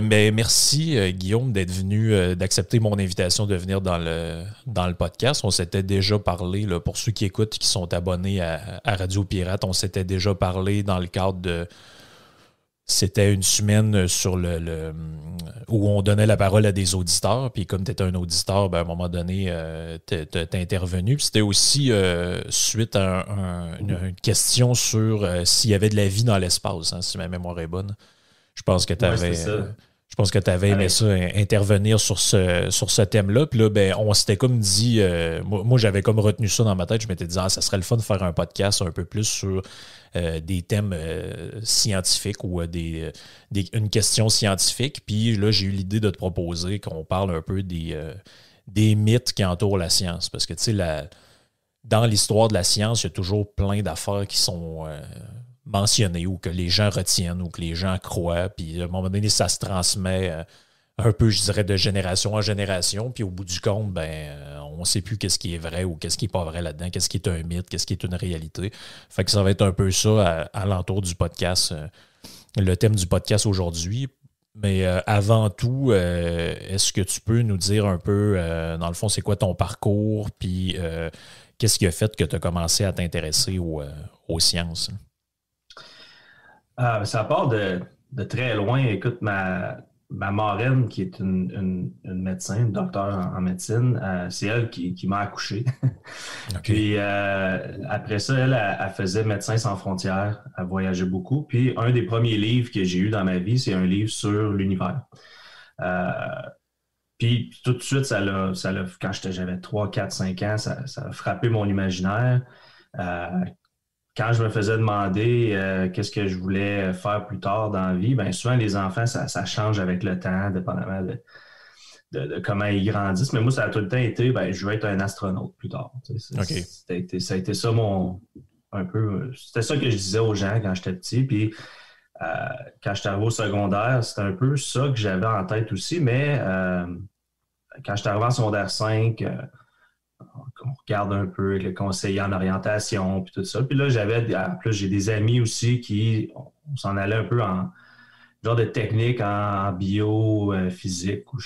Mais merci Guillaume d'être venu, d'accepter mon invitation de venir dans le podcast. On s'était déjà parlé, là, pour ceux qui écoutent, qui sont abonnés à Radio Pirate, on s'était déjà parlé dans le cadre de... C'était une semaine sur où on donnait la parole à des auditeurs. Puis comme tu étais un auditeur, ben, à un moment donné, t'es intervenu. Puis c'était aussi suite à une question sur s'il y avait de la vie dans l'espace, hein, si ma mémoire est bonne. Je pense que tu avais aimé ça, intervenir sur ce thème-là. Puis là, ben, on s'était comme dit, moi j'avais comme retenu ça dans ma tête. Je m'étais dit, ça serait le fun de faire un podcast un peu plus sur des thèmes scientifiques ou une question scientifique. Puis là, j'ai eu l'idée de te proposer qu'on parle un peu des mythes qui entourent la science. Parce que, tu sais, dans l'histoire de la science, il y a toujours plein d'affaires qui sont... mentionné ou que les gens retiennent ou que les gens croient. Puis à un moment donné, ça se transmet un peu, je dirais, de génération en génération. Puis au bout du compte, on ne sait plus qu'est-ce qui est vrai ou qu'est-ce qui n'est pas vrai là-dedans, qu'est-ce qui est un mythe, qu'est-ce qui est une réalité. Fait que ça va être un peu ça à l'entour du podcast, le thème du podcast aujourd'hui. Mais avant tout, est-ce que tu peux nous dire un peu, dans le fond, c'est quoi ton parcours, puis qu'est-ce qui a fait que tu as commencé à t'intéresser aux sciences? Ça part de très loin. Écoute, ma marraine, qui est une médecin, une docteure en médecine, c'est elle qui m'a accouché. Okay. Puis après ça, elle faisait Médecins sans frontières. Elle voyageait beaucoup. Puis un des premiers livres que j'ai eu dans ma vie, c'est un livre sur l'univers. Puis tout de suite, quand j'avais 3, 4, 5 ans, ça a frappé mon imaginaire. Quand je me faisais demander qu'est-ce que je voulais faire plus tard dans la vie, bien souvent les enfants, ça change avec le temps, dépendamment de comment ils grandissent. Mais moi, ça a tout le temps été, je veux être un astronaute plus tard. Okay. Ça a été ça c'était ça que je disais aux gens quand j'étais petit. Puis quand j'étais arrivé au secondaire, c'était un peu ça que j'avais en tête aussi. Mais quand j'étais arrivé en secondaire 5, on regarde un peu le conseiller en orientation puis tout ça. Puis là, j'ai des amis aussi on s'en allait un peu en genre de technique en bio, physique, ou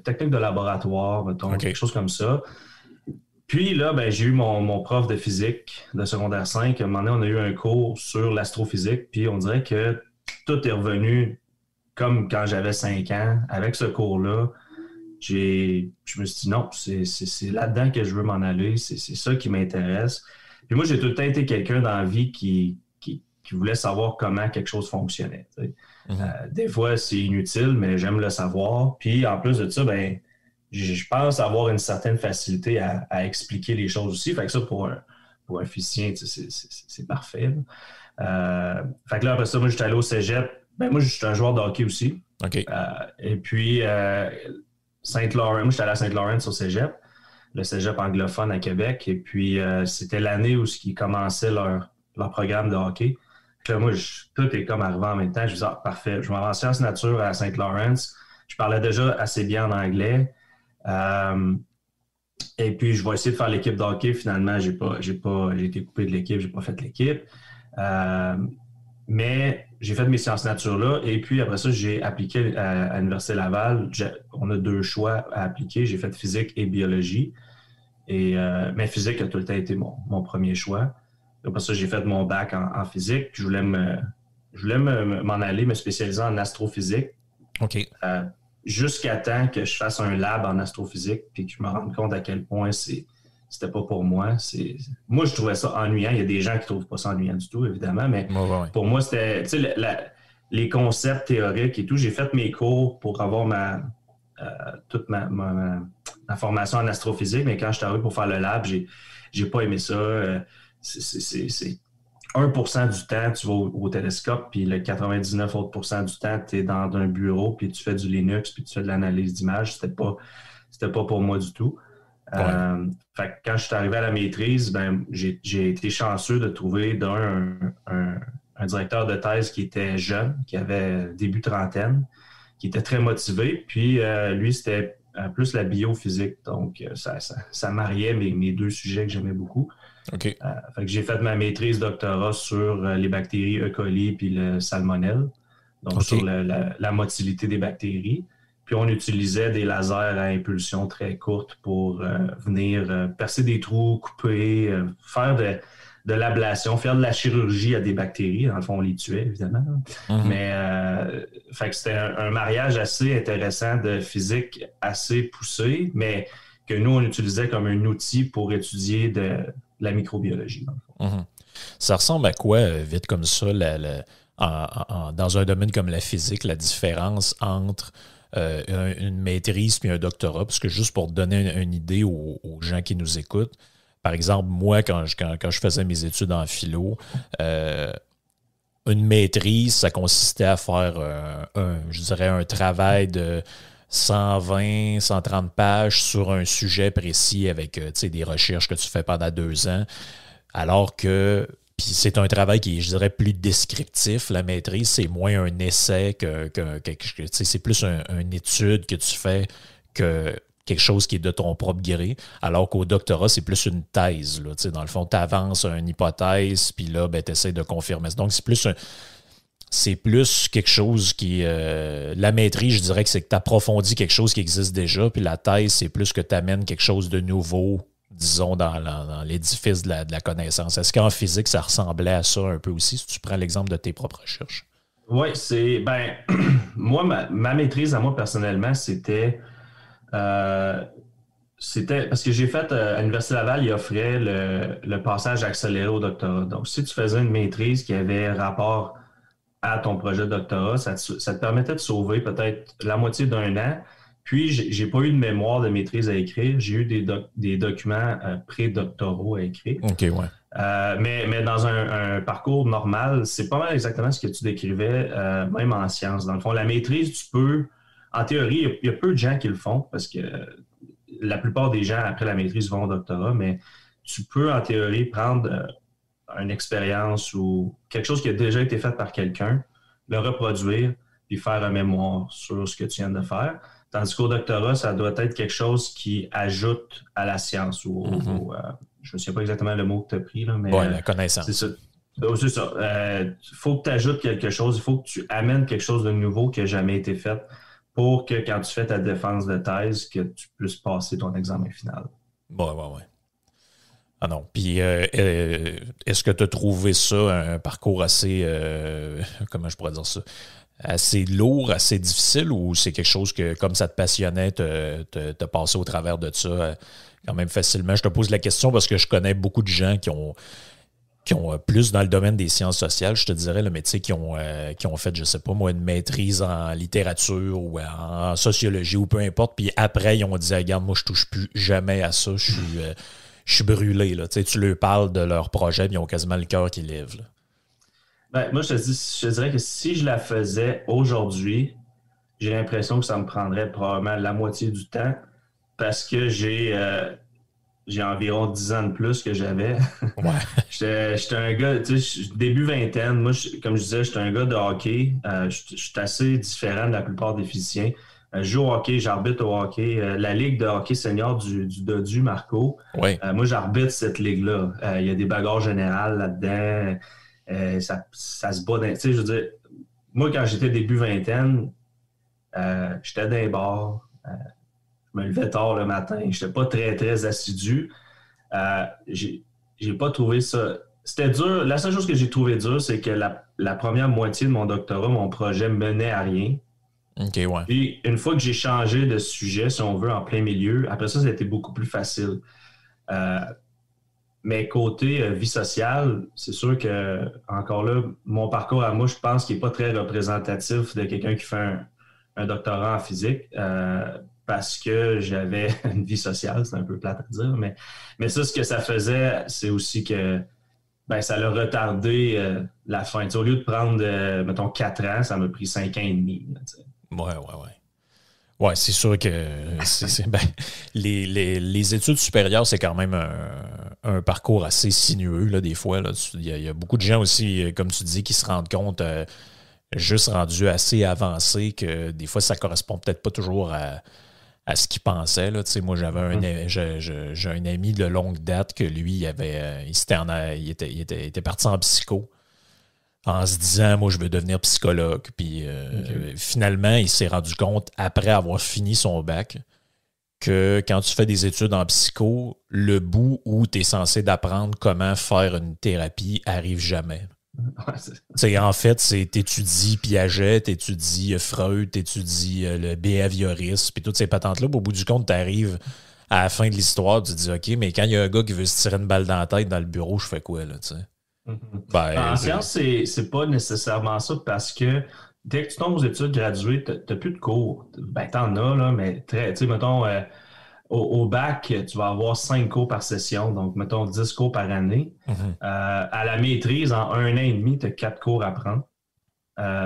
technique de laboratoire, mettons, okay. Quelque chose comme ça. Puis là, j'ai eu mon prof de physique de secondaire 5. À un moment donné, on a eu un cours sur l'astrophysique, puis on dirait que tout est revenu comme quand j'avais 5 ans. Avec ce cours-là, je me suis dit non, c'est là-dedans que je veux m'en aller, c'est ça qui m'intéresse. Puis moi, j'ai tout le temps été quelqu'un dans la vie qui voulait savoir comment quelque chose fonctionnait. Des fois, c'est inutile, mais j'aime le savoir. Puis en plus de ça, je pense avoir une certaine facilité à expliquer les choses aussi. Fait que ça, pour un physicien, c'est parfait. Fait que là, après ça, moi, j'étais allé au cégep. Moi, je suis un joueur de hockey aussi. Okay. Et puis... Saint-Laurent, moi j'étais allé à Saint-Laurent au cégep, le cégep anglophone à Québec, et puis c'était l'année où ils commençaient leur programme de hockey. Puis là, moi, tout est comme arrivé en même temps. Je me disais, parfait, je m'avance en sciences nature à Saint-Laurent. Je parlais déjà assez bien en anglais. Et puis, je vais essayer de faire l'équipe de hockey. Finalement, j'ai été coupé de l'équipe, j'ai pas fait l'équipe. Mais j'ai fait mes sciences nature là, et puis après ça, j'ai appliqué à l'Université Laval. On a 2 choix à appliquer. J'ai fait physique et biologie. Mais physique a tout le temps été mon premier choix. Après ça, j'ai fait mon bac en physique. Je voulais m'en aller, me spécialiser en astrophysique. OK. Jusqu'à temps que je fasse un lab en astrophysique, puis que je me rende compte à quel point c'était pas pour moi. Moi, je trouvais ça ennuyant. Il y a des gens qui trouvent pas ça ennuyant du tout, évidemment, mais pour moi, c'était, tu sais, les concepts théoriques et tout. J'ai fait mes cours pour avoir toute ma formation en astrophysique, mais quand je suis arrivé pour faire le lab, j'ai pas aimé ça. 1% du temps, tu vas au télescope, puis le 99 autres % du temps, tu es dans un bureau, puis tu fais du Linux, puis tu fais de l'analyse d'image. C'était pas pour moi du tout. Ouais. Fait que quand je suis arrivé à la maîtrise, ben, j'ai été chanceux de trouver un directeur de thèse qui était jeune, qui avait début trentaine, qui était très motivé. Puis lui, c'était plus la biophysique. Donc, ça mariait mes deux sujets que j'aimais beaucoup. OK. Fait que j'ai fait ma maîtrise doctorat sur les bactéries E. coli puis le salmonelle, donc OK. sur la motilité des bactéries. Puis on utilisait des lasers à impulsion très courte pour venir percer des trous, couper, faire de l'ablation, faire de la chirurgie à des bactéries. Dans le fond, on les tuait, évidemment. Mm-hmm. Mais fait que c'était un mariage assez intéressant de physique assez poussé, mais que nous, on utilisait comme un outil pour étudier de la microbiologie. Dans le fond. Mm-hmm. Ça ressemble à quoi, vite comme ça, dans un domaine comme la physique, la différence entre une maîtrise puis un doctorat? Parce que juste pour donner une idée aux gens qui nous écoutent, par exemple, moi, quand je faisais mes études en philo, une maîtrise, ça consistait à faire, je dirais, un travail de 120, 130 pages sur un sujet précis avec des recherches que tu fais pendant 2 ans, alors que puis c'est un travail qui est, je dirais, plus descriptif. La maîtrise, c'est moins un essai c'est plus une étude que tu fais que quelque chose qui est de ton propre gré, alors qu'au doctorat, c'est plus une thèse. Là, dans le fond, tu avances une hypothèse, puis là, ben, tu essaies de confirmer. Donc, c'est plus quelque chose qui... la maîtrise, je dirais que c'est que tu approfondis quelque chose qui existe déjà, puis la thèse, c'est plus que tu amènes quelque chose de nouveau, disons, dans l'édifice de la connaissance. Est-ce qu'en physique, ça ressemblait à ça un peu aussi, si tu prends l'exemple de tes propres recherches? Oui, moi, ma maîtrise à moi, personnellement, c'était parce que j'ai fait à l'Université Laval, ils offraient le passage accéléré au doctorat. Donc, si tu faisais une maîtrise qui avait rapport à ton projet de doctorat, ça te permettait de sauver peut-être la moitié d'un an. Puis, j'ai pas eu de mémoire de maîtrise à écrire. J'ai eu des documents pré-doctoraux à écrire. OK, ouais. Mais dans un parcours normal, c'est pas mal exactement ce que tu décrivais, même en sciences. Dans le fond, la maîtrise, tu peux... En théorie, il y a peu de gens qui le font parce que la plupart des gens, après la maîtrise, vont au doctorat, mais tu peux, en théorie, prendre une expérience ou quelque chose qui a déjà été fait par quelqu'un, le reproduire, puis faire un mémoire sur ce que tu viens de faire. Tandis qu'au doctorat, ça doit être quelque chose qui ajoute à la science ou je ne sais pas exactement le mot que tu as pris, là, mais la connaissance. C'est ça. Donc, c'est ça. Il faut que tu ajoutes quelque chose, il faut que tu amènes quelque chose de nouveau qui n'a jamais été fait pour que quand tu fais ta défense de thèse, que tu puisses passer ton examen final. Ouais. Ah non. Puis, est-ce que tu as trouvé ça un parcours assez, comment je pourrais dire ça, assez lourd, assez difficile, ou c'est quelque chose que, comme ça te passionnait, t'as passé au travers de ça quand même facilement? Je te pose la question parce que je connais beaucoup de gens qui ont plus dans le domaine des sciences sociales, je te dirais, le métier qui ont fait, je sais pas moi, une maîtrise en littérature ou en sociologie ou peu importe, puis après, ils ont dit, regarde, moi, je touche plus jamais à ça, je suis brûlé, là. Tu leur parles de leur projet, puis ils ont quasiment le cœur qui lève, là. Ben, moi, je te dirais que si je la faisais aujourd'hui, j'ai l'impression que ça me prendrait probablement la moitié du temps parce que j'ai environ 10 ans de plus que j'avais. Ouais. J'étais un gars, tu sais, début vingtaine, moi, comme je disais, j'étais un gars de hockey. Je suis assez différent de la plupart des physiciens. Je joue au hockey, j'arbitre au hockey. La ligue de hockey senior du Dodu, Marco. Ouais. Moi, j'arbitre cette ligue-là. Il y a des bagarres générales là-dedans. Ça se bat. Tu sais, je veux dire, moi, quand j'étais début vingtaine, j'étais dans les bars. Je me levais tard le matin. Je n'étais pas très, très assidu. J'ai pas trouvé ça... C'était dur. La seule chose que j'ai trouvé dur, c'est que la première moitié de mon doctorat, mon projet menait à rien. OK, ouais. Puis, une fois que j'ai changé de sujet, si on veut, en plein milieu, après ça a été beaucoup plus facile. Mais côté vie sociale, c'est sûr que, encore là, mon parcours à moi, je pense qu'il n'est pas très représentatif de quelqu'un qui fait un doctorat en physique. Parce que j'avais une vie sociale, c'est un peu plate à dire, mais ça, ce que ça faisait, c'est aussi que Ben, ça l'a retardé la fin. T'sais, au lieu de prendre, mettons, 4 ans, ça m'a pris 5 ans et demi. Là, Ouais. Ouais, c'est sûr que ben, les études supérieures, c'est quand même un parcours assez sinueux, là, des fois. Il y a beaucoup de gens aussi, comme tu dis, qui se rendent compte, juste rendus assez avancés, que des fois, ça correspond peut-être pas toujours à ce qu'ils pensaient. Là. Moi, j'ai un ami de longue date que lui, il était parti en psycho en se disant, moi, je veux devenir psychologue. Puis finalement, il s'est rendu compte, après avoir fini son bac, que quand tu fais des études en psycho, le bout où tu es censé d'apprendre comment faire une thérapie arrive jamais. En fait, t'étudies Piaget, t'étudies Freud, t'étudies le behaviorisme, puis toutes ces patentes-là. Au bout du compte, t'arrives à la fin de l'histoire, tu te dis, OK, mais quand il y a un gars qui veut se tirer une balle dans la tête dans le bureau, je fais quoi, là, tu sais? En sciences, c'est pas nécessairement ça parce que dès que tu tombes aux études graduées, t'as plus de cours. Ben, t'en as, là, mais tu sais, mettons, au bac, tu vas avoir 5 cours par session, donc mettons 10 cours par année. À la maîtrise, en 1 an et demi, tu as 4 cours à prendre,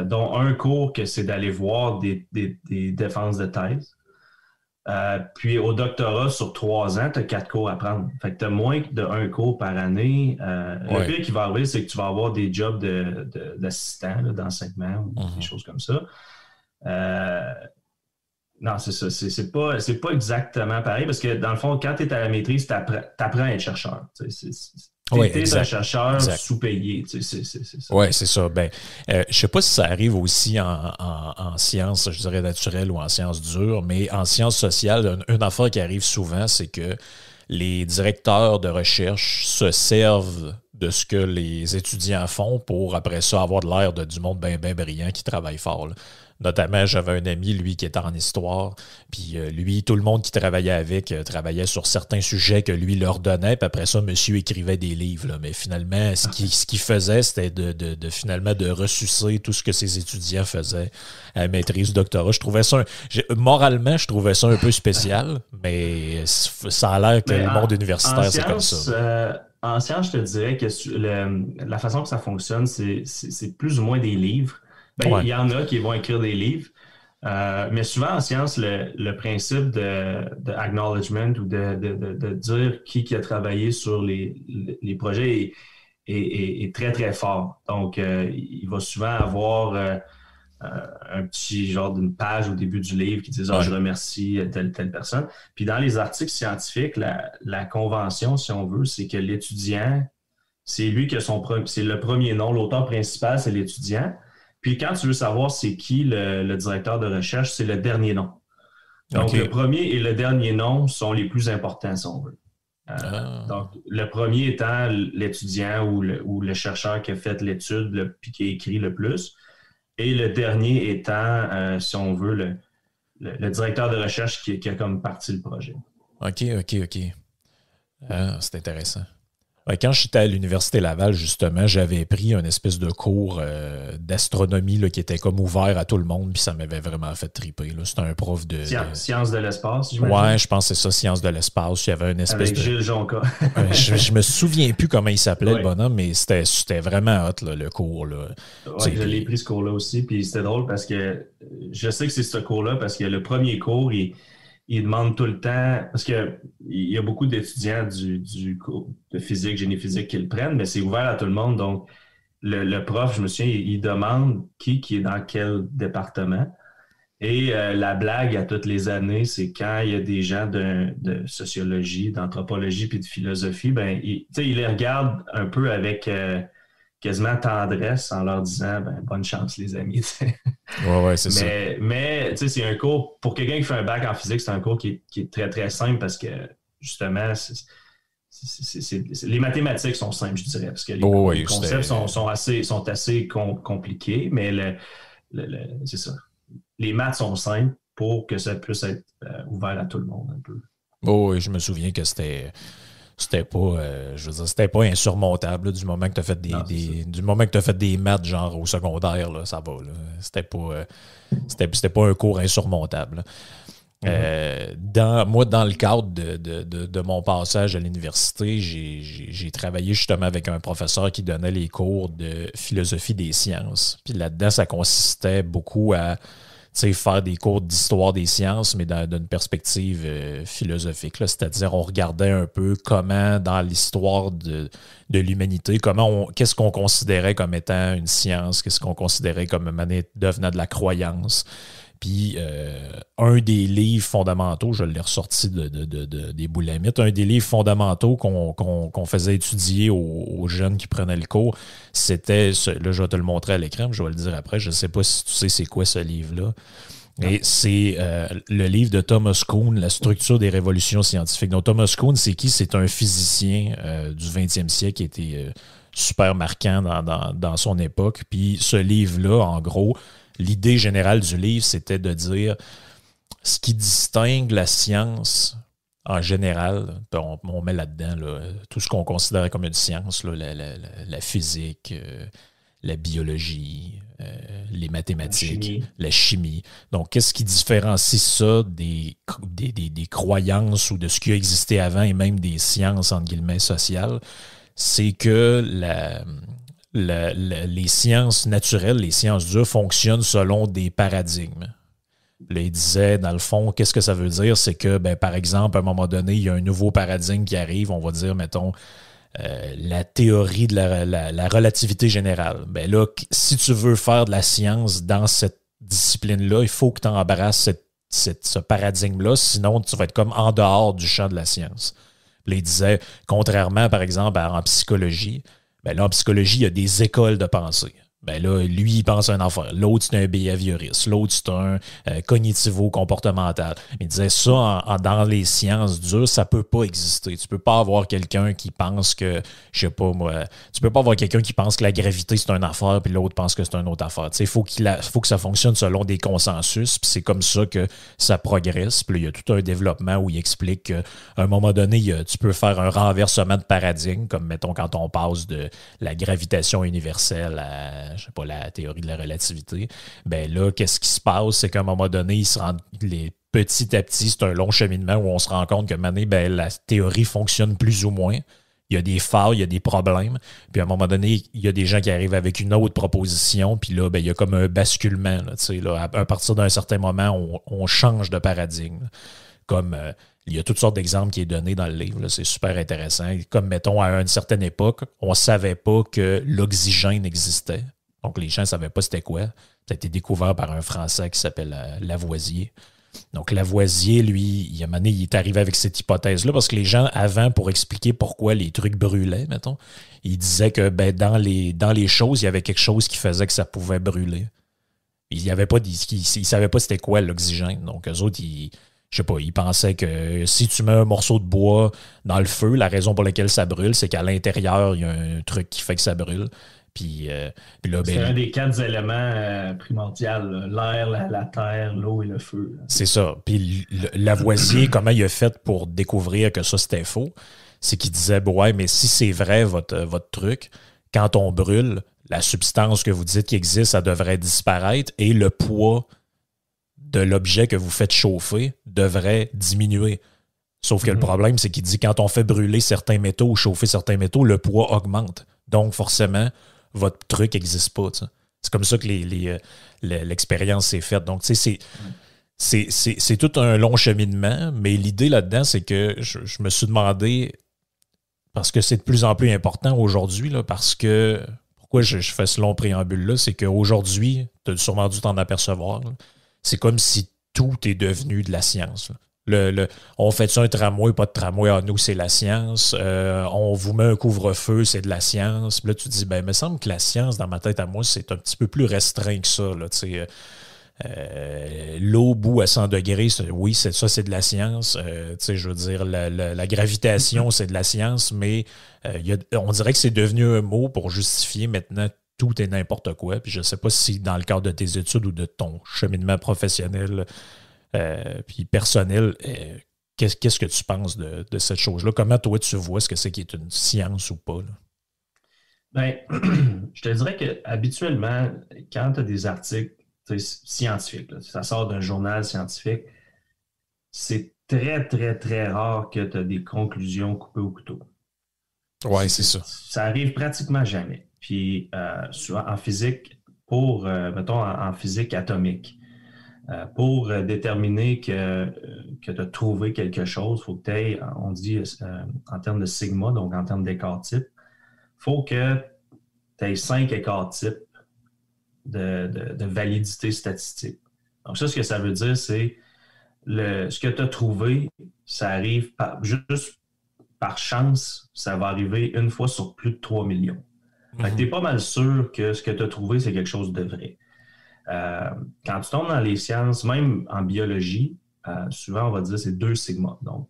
dont un cours que c'est d'aller voir des défenses de thèse. Puis au doctorat, sur 3 ans, tu as 4 cours à prendre. Fait que tu as moins de 1 cours par année. Le pire qui va arriver, c'est que tu vas avoir des jobs d'assistant, d'enseignement ou des choses comme ça. Non, c'est ça. C'est pas exactement pareil parce que dans le fond, quand tu es à la maîtrise, tu apprends à être chercheur. Tu es un chercheur sous-payé. C'est ça. Oui, c'est ça. Ben, je sais pas si ça arrive aussi en sciences, je dirais naturelles ou en sciences dures, mais en sciences sociales, une affaire qui arrive souvent, c'est que les directeurs de recherche se servent de ce que les étudiants font pour, après ça, avoir de l'air du monde bien brillant qui travaille fort. Là. Notamment, j'avais un ami, lui, qui était en histoire, puis lui, tout le monde qui travaillait avec travaillait sur certains sujets que lui leur donnait, puis après ça, monsieur écrivait des livres. Là. Mais finalement, ce qu'il faisait, c'était finalement de ressucer tout ce que ses étudiants faisaient à la maîtrise, doctorat. Je trouvais ça, moralement, je trouvais ça un peu spécial, mais ça a l'air que le monde universitaire, c'est comme ça. En science, je te dirais que la façon que ça fonctionne, c'est plus ou moins des livres. Il y en a qui vont écrire des livres, mais souvent en science, le principe de acknowledgement ou de dire qui a travaillé sur les projets est très, très fort. Donc, il va souvent avoir un petit genre d'une page au début du livre qui dit « je remercie telle personne ». Puis dans les articles scientifiques, la convention, si on veut, c'est que l'étudiant, c'est lui qui a c'est le premier nom. L'auteur principal, c'est l'étudiant. Puis quand tu veux savoir c'est qui le directeur de recherche, c'est le dernier nom. Donc, le premier et le dernier nom sont les plus importants, si on veut. Donc, le premier étant l'étudiant ou le chercheur qui a fait l'étude puis qui a écrit le plus. Et le dernier étant, si on veut, le directeur de recherche qui a comme parti le projet. OK. C'est intéressant. Quand j'étais à l'Université Laval, justement, j'avais pris un espèce de cours d'astronomie là, qui était comme ouvert à tout le monde, puis ça m'avait vraiment fait triper. C'était un prof de... Sciences de l'espace, j'imagine? Ouais, je pense que c'est ça, Sciences de l'espace. Il y avait une espèce Avec Gilles Jonca. je me souviens plus comment il s'appelait, le bonhomme, mais c'était vraiment hot, là, le cours. Là. Ouais, je l'ai pris ce cours-là aussi, puis c'était drôle parce que je sais que c'est ce cours-là, parce que le premier cours, il demande tout le temps, parce qu'il y a beaucoup d'étudiants du cours de physique, génie physique qui le prennent, mais c'est ouvert à tout le monde. Donc, le prof, je me souviens, il demande qui est dans quel département. Et la blague à toutes les années, c'est quand il y a des gens de sociologie, d'anthropologie puis de philosophie, il les regarde un peu avec quasiment tendresse en leur disant bonne chance les amis. Ouais, c'est ça. Mais c'est un cours, pour quelqu'un qui fait un bac en physique, c'est un cours qui est très, très simple parce que justement, les mathématiques sont simples, je dirais, parce que les concepts sont assez compliqués, mais c'est ça. Les maths sont simples pour que ça puisse être ouvert à tout le monde un peu. Oui, je me souviens que c'était pas insurmontable là, du moment que tu as fait du moment que tu as fait des maths genre au secondaire, là, ça va. Là. C'était pas un cours insurmontable. Dans le cadre de mon passage à l'université, j'ai travaillé justement avec un professeur qui donnait les cours de philosophie des sciences. Puis là-dedans, ça consistait beaucoup à faire des cours d'histoire des sciences, mais d'une perspective philosophique. Là. C'est-à-dire, on regardait un peu comment, dans l'histoire de l'humanité, qu'est-ce qu'on considérait comme étant une science, qu'est-ce qu'on considérait comme devenant de la croyance. Puis, un des livres fondamentaux, je l'ai ressorti des boulamites, un des livres fondamentaux qu'on faisait étudier aux jeunes qui prenaient le cours, c'était, là, je vais te le montrer à l'écran, je vais le dire après, je ne sais pas si tu sais c'est quoi ce livre-là. Et c'est le livre de Thomas Kuhn, La structure des révolutions scientifiques. Donc, Thomas Kuhn, c'est qui? C'est un physicien du 20e siècle qui était super marquant dans son époque. Puis, ce livre-là, en gros, l'idée générale du livre, c'était de dire ce qui distingue la science en général. On met là-dedans tout ce qu'on considère comme une science, la physique, la biologie, les mathématiques, la chimie. Donc, qu'est-ce qui différencie ça des croyances ou de ce qui a existé avant et même des sciences, entre guillemets, sociales? C'est que les sciences naturelles, les sciences dures fonctionnent selon des paradigmes. Là, il disait, dans le fond, qu'est-ce que ça veut dire? C'est que, par exemple, à un moment donné, il y a un nouveau paradigme qui arrive, on va dire, mettons, la théorie de la relativité générale. Là, si tu veux faire de la science dans cette discipline-là, il faut que tu embrasses ce paradigme-là, sinon tu vas être comme en dehors du champ de la science. Là, il disait, contrairement, par exemple, en psychologie, là, en psychologie, il y a des écoles de pensée. Là, lui, il pense à un affaire. L'autre, c'est un behavioriste. L'autre, c'est un cognitivo-comportemental. Il disait ça, dans les sciences dures, ça peut pas exister. Tu peux pas avoir quelqu'un qui pense que, je sais pas moi, tu peux pas avoir quelqu'un qui pense que la gravité, c'est une affaire, puis l'autre pense que c'est une autre affaire. Il faut que ça fonctionne selon des consensus, puis c'est comme ça que ça progresse. Puis là, il y a tout un développement où il explique qu'à un moment donné, tu peux faire un renversement de paradigme, comme, mettons, quand on passe de la gravitation universelle à je sais pas, la théorie de la relativité, là, qu'est-ce qui se passe? C'est qu'à un moment donné, petit à petit, c'est un long cheminement où on se rend compte que la théorie fonctionne plus ou moins. Il y a des failles, il y a des problèmes. Puis à un moment donné, il y a des gens qui arrivent avec une autre proposition. Puis là, il y a comme un basculement. À partir d'un certain moment, on change de paradigme. Comme il y a toutes sortes d'exemples qui est donné dans le livre. Là, c'est super intéressant. Comme, mettons, à une certaine époque, on ne savait pas que l'oxygène existait. Donc, les gens ne savaient pas c'était quoi. Ça a été découvert par un Français qui s'appelle Lavoisier. Donc, Lavoisier, lui, il est arrivé avec cette hypothèse-là parce que les gens, avant, pour expliquer pourquoi les trucs brûlaient, mettons, ils disaient que dans les choses, il y avait quelque chose qui faisait que ça pouvait brûler. Ils ne savaient pas c'était quoi l'oxygène. Donc, eux autres, je sais pas, ils pensaient que si tu mets un morceau de bois dans le feu, la raison pour laquelle ça brûle, c'est qu'à l'intérieur, il y a un truc qui fait que ça brûle. Puis là, c'est un des 4 éléments primordiaux, l'air, la terre, l'eau et le feu. C'est ça. Puis Lavoisier, comment il a fait pour découvrir que ça, c'était faux? C'est qu'il disait, ouais, mais si c'est vrai, votre truc, quand on brûle, la substance que vous dites qui existe, ça devrait disparaître et le poids de l'objet que vous faites chauffer devrait diminuer. Sauf que le problème, c'est qu'il dit quand on fait brûler certains métaux ou chauffer certains métaux, le poids augmente. Donc, forcément, votre truc n'existe pas. T'sais. C'est comme ça que l'expérience s'est faite. Donc, tu sais, c'est tout un long cheminement, mais l'idée là-dedans, c'est que je me suis demandé, parce que c'est de plus en plus important aujourd'hui, là, parce que, pourquoi je fais ce long préambule-là, c'est qu'aujourd'hui, tu as sûrement dû t'en apercevoir, là, c'est comme si tout est devenu de la science. On fait ça un tramway, pas de tramway, nous, c'est la science. On vous met un couvre-feu, c'est de la science. Puis là, tu te dis, il me semble que la science, dans ma tête à moi, c'est un petit peu plus restreint que ça. Là, l'eau bout à 100 degrés, oui, c'est de la science. Je veux dire, la gravitation, c'est de la science, mais on dirait que c'est devenu un mot pour justifier maintenant tout et n'importe quoi. Puis je ne sais pas si dans le cadre de tes études ou de ton cheminement professionnel puis personnel, qu'est-ce que tu penses de cette chose-là? Comment toi tu vois ce que c'est qui est une science ou pas? Là? Je te dirais que habituellement, quand tu as des articles scientifiques, là, ça sort d'un journal scientifique, c'est très, très, très rare que tu as des conclusions coupées au couteau. Oui, c'est ça. Ça arrive pratiquement jamais. Puis, souvent en physique, mettons, en physique atomique, pour déterminer que tu as trouvé quelque chose, il faut que tu aies, on dit en termes de sigma, donc en termes d'écart type, il faut que tu aies 5 écarts types de validité statistique. Donc, ça, ce que ça veut dire, c'est ce que tu as trouvé, ça arrive juste par chance, ça va arriver une fois sur plus de 3 millions. Fait que tu es pas mal sûr que ce que tu as trouvé, c'est quelque chose de vrai. Quand tu tombes dans les sciences, même en biologie, souvent on va dire c'est 2 sigma, donc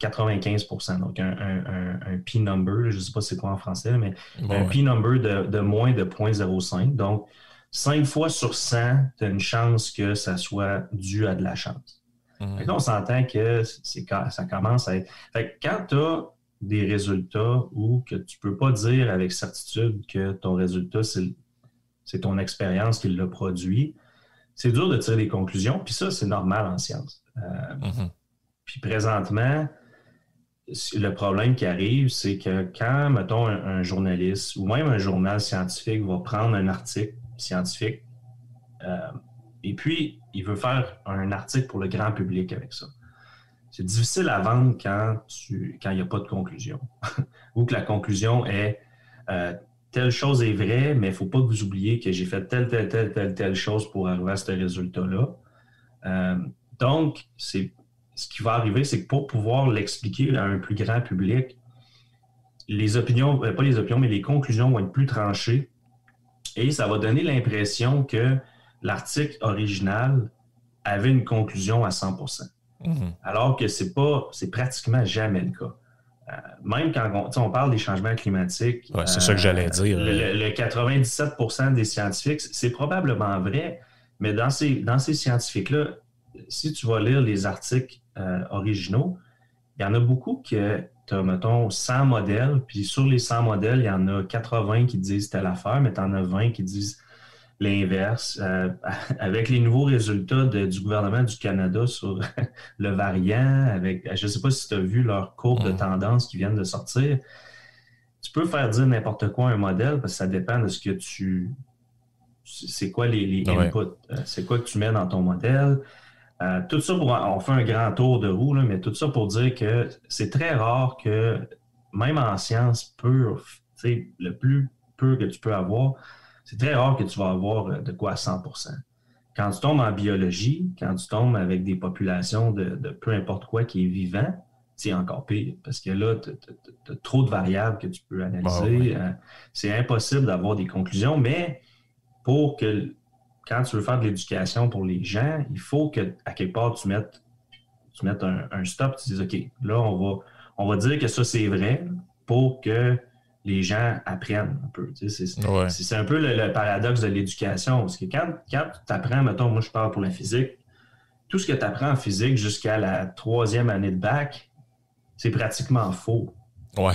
95%, donc un p-number, je ne sais pas c'est quoi en français, mais un p-number de moins de 0.05. Donc, 5 fois sur 100, tu as une chance que ça soit dû à de la chance. Fait que là, on s'entend que ça commence à être... Fait que quand tu as des résultats où que tu ne peux pas dire avec certitude que ton résultat, c'est ton expérience qui l'a produit, c'est dur de tirer des conclusions, puis ça, c'est normal en sciences. Puis présentement, le problème qui arrive, c'est que quand, mettons, un journaliste ou même un journal scientifique va prendre un article scientifique et puis il veut faire un article pour le grand public avec ça. C'est difficile à vendre quand il n'y a pas de conclusion ou que la conclusion est telle chose est vraie, mais il ne faut pas que vous oubliez que j'ai fait telle chose pour arriver à ce résultat-là. Donc, ce qui va arriver, c'est que pour pouvoir l'expliquer à un plus grand public, les opinions, pas les opinions, mais les conclusions vont être plus tranchées et ça va donner l'impression que l'article original avait une conclusion à 100%. Alors que c'est pratiquement jamais le cas. Même quand on parle des changements climatiques, c'est ça que j'allais dire. Le 97% des scientifiques, c'est probablement vrai, mais dans ces scientifiques-là, si tu vas lire les articles originaux, il y en a beaucoup que tu as, mettons, 100 modèles, puis sur les 100 modèles, il y en a 80 qui disent telle affaire, mais tu en as 20 qui disent l'inverse. Avec les nouveaux résultats du gouvernement du Canada sur le variant, je ne sais pas si tu as vu leur courbe de tendance qui viennent de sortir, tu peux faire dire n'importe quoi à un modèle parce que ça dépend de ce que c'est quoi les inputs, c'est quoi que tu mets dans ton modèle. Tout ça, on fait un grand tour de roue, là, mais tout ça pour dire que c'est très rare que, même en sciences pures, le plus pur que tu peux avoir, c'est très rare que tu vas avoir de quoi à 100%. Quand tu tombes en biologie, quand tu tombes avec des populations de peu importe quoi qui est vivant, c'est encore pire, parce que là, tu as trop de variables que tu peux analyser. C'est impossible d'avoir des conclusions, mais quand tu veux faire de l'éducation pour les gens, il faut qu'à quelque part, tu mettes un stop, tu dises, OK, là, on va dire que ça, c'est vrai pour que les gens apprennent un peu. C'est un peu le paradoxe de l'éducation. Parce que quand tu apprends, mettons, moi, je parle pour la physique, tout ce que tu apprends en physique jusqu'à la 3e année de bac, c'est pratiquement faux. En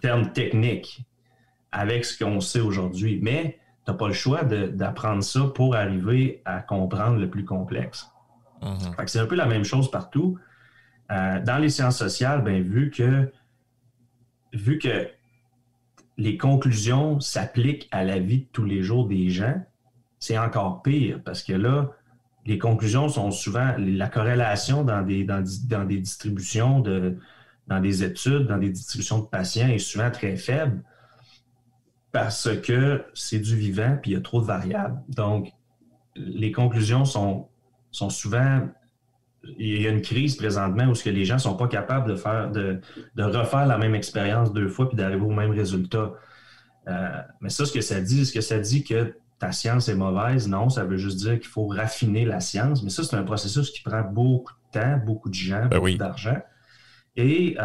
termes techniques, avec ce qu'on sait aujourd'hui. Mais tu n'as pas le choix d'apprendre ça pour arriver à comprendre le plus complexe. Fait que c'est un peu la même chose partout. Dans les sciences sociales, vu que les conclusions s'appliquent à la vie de tous les jours des gens, c'est encore pire parce que là, les conclusions sont souvent la corrélation dans des distributions, dans des études, dans des distributions de patients est souvent très faible parce que c'est du vivant puis il y a trop de variables. Donc, les conclusions sont souvent... Il y a une crise présentement où les gens ne sont pas capables de refaire la même expérience 2 fois puis d'arriver au même résultat. Mais ça, ce que ça dit que ta science est mauvaise? Non, ça veut juste dire qu'il faut raffiner la science. Mais ça, c'est un processus qui prend beaucoup de temps, beaucoup de gens, beaucoup d'argent. Et